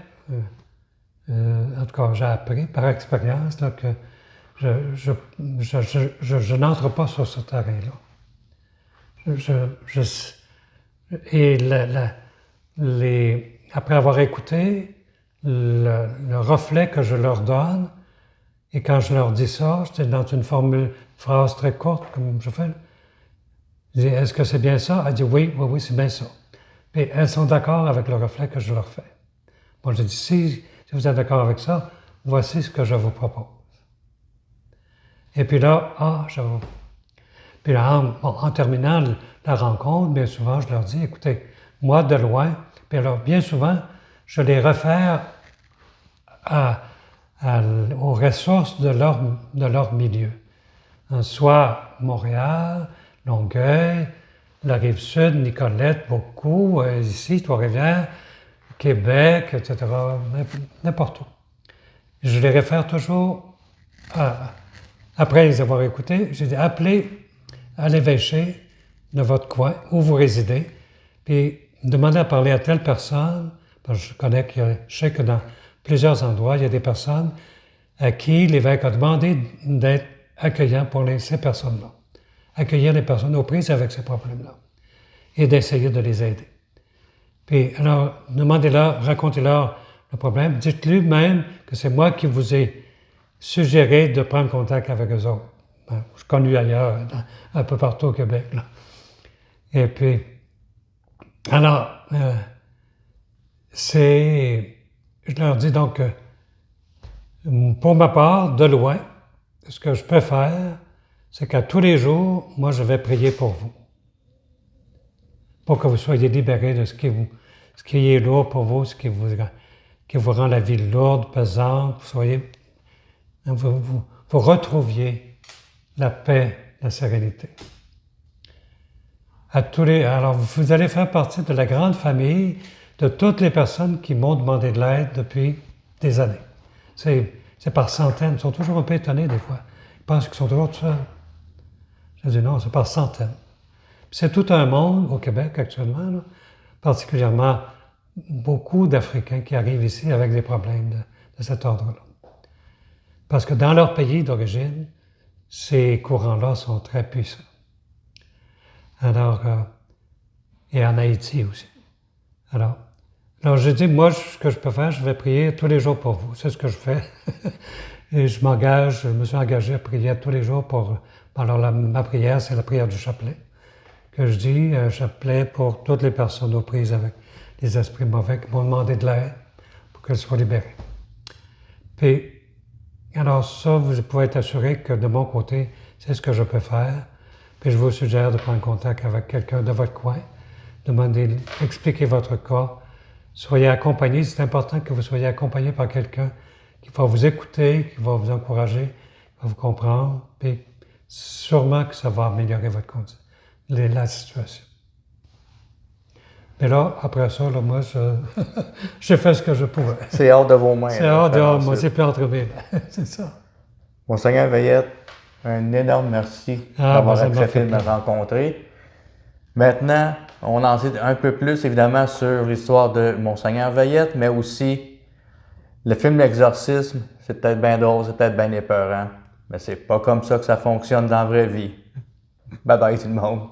en tout cas, j'ai appris par expérience là, que je n'entre pas sur ce terrain-là. Après avoir écouté le reflet que je leur donne, et quand je leur dis ça, c'est dans une phrase très courte, comme je fais, je dis, est-ce que c'est bien ça? Elle dit, oui, c'est bien ça. Puis elles sont d'accord avec le reflet que je leur fais. Bon, j'ai dit, si vous êtes d'accord avec ça, voici ce que je vous propose. Et puis là, Puis là, en terminant la rencontre, bien souvent, je leur dis, écoutez, moi, de loin, puis alors, bien souvent, je les réfère aux ressources de leur milieu. Soit Montréal, Longueuil, la Rive-Sud, Nicolette, beaucoup, ici, Trois-Rivières, Québec, etc., n'importe où. Je les réfère toujours après les avoir écoutés, j'ai dit, appelez à l'évêché de votre coin, où vous résidez, puis demandez à parler à telle personne, parce que je sais que dans plusieurs endroits, il y a des personnes à qui l'évêque a demandé d'être accueillant pour ces personnes-là. Accueillir les personnes aux prises avec ces problèmes-là et d'essayer de les aider. Puis alors, demandez-leur, racontez-leur le problème, dites-lui même que c'est moi qui vous ai suggéré de prendre contact avec eux autres. Je suis connu ailleurs, un peu partout au Québec. Là. Et puis, alors, je leur dis donc que, pour ma part, de loin, ce que je peux faire, c'est qu'à tous les jours, moi, je vais prier pour vous. Pour que vous soyez libérés de ce qui est lourd pour vous, ce qui vous rend la vie lourde, pesante, vous retrouviez la paix, la sérénité. Alors, vous allez faire partie de la grande famille de toutes les personnes qui m'ont demandé de l'aide depuis des années. C'est par centaines. Ils sont toujours un peu étonnés des fois. Ils pensent qu'ils sont toujours tout seuls. Je dis non, c'est par centaines. Puis c'est tout un monde au Québec actuellement, là, particulièrement beaucoup d'Africains qui arrivent ici avec des problèmes de cet ordre-là. Parce que dans leur pays d'origine, ces courants-là sont très puissants. Alors, et en Haïti aussi. Alors je dis, moi, ce que je peux faire, je vais prier tous les jours pour vous. C'est ce que je fais. Et je me suis engagé à prier tous les jours pour... Alors, ma prière, c'est la prière du chapelet. Que je dis, chapelet pour toutes les personnes aux prises avec les esprits mauvais qui m'ont demandé de l'aide pour qu'elles soient libérées. Puis, alors ça, vous pouvez être assuré que de mon côté, c'est ce que je peux faire. Puis je vous suggère de prendre contact avec quelqu'un de votre coin, expliquer votre cas, soyez accompagné. C'est important que vous soyez accompagné par quelqu'un qui va vous écouter, qui va vous encourager, qui va vous comprendre, puis sûrement que ça va améliorer la situation. Mais là, après ça, là, moi, j'ai fait ce que je pouvais. C'est hors de vos mains. C'est hors de moi, c'est plus entre mes mains. C'est ça. Monseigneur Veillette, un énorme merci d'avoir accepté de me rencontrer. Maintenant, on en sait un peu plus, évidemment, sur l'histoire de Monseigneur Veillette, mais aussi le film L'Exorcisme, c'est peut-être bien drôle, c'est peut-être bien épeurant, Mais c'est pas comme ça que ça fonctionne dans la vraie vie. Bye bye tout le monde.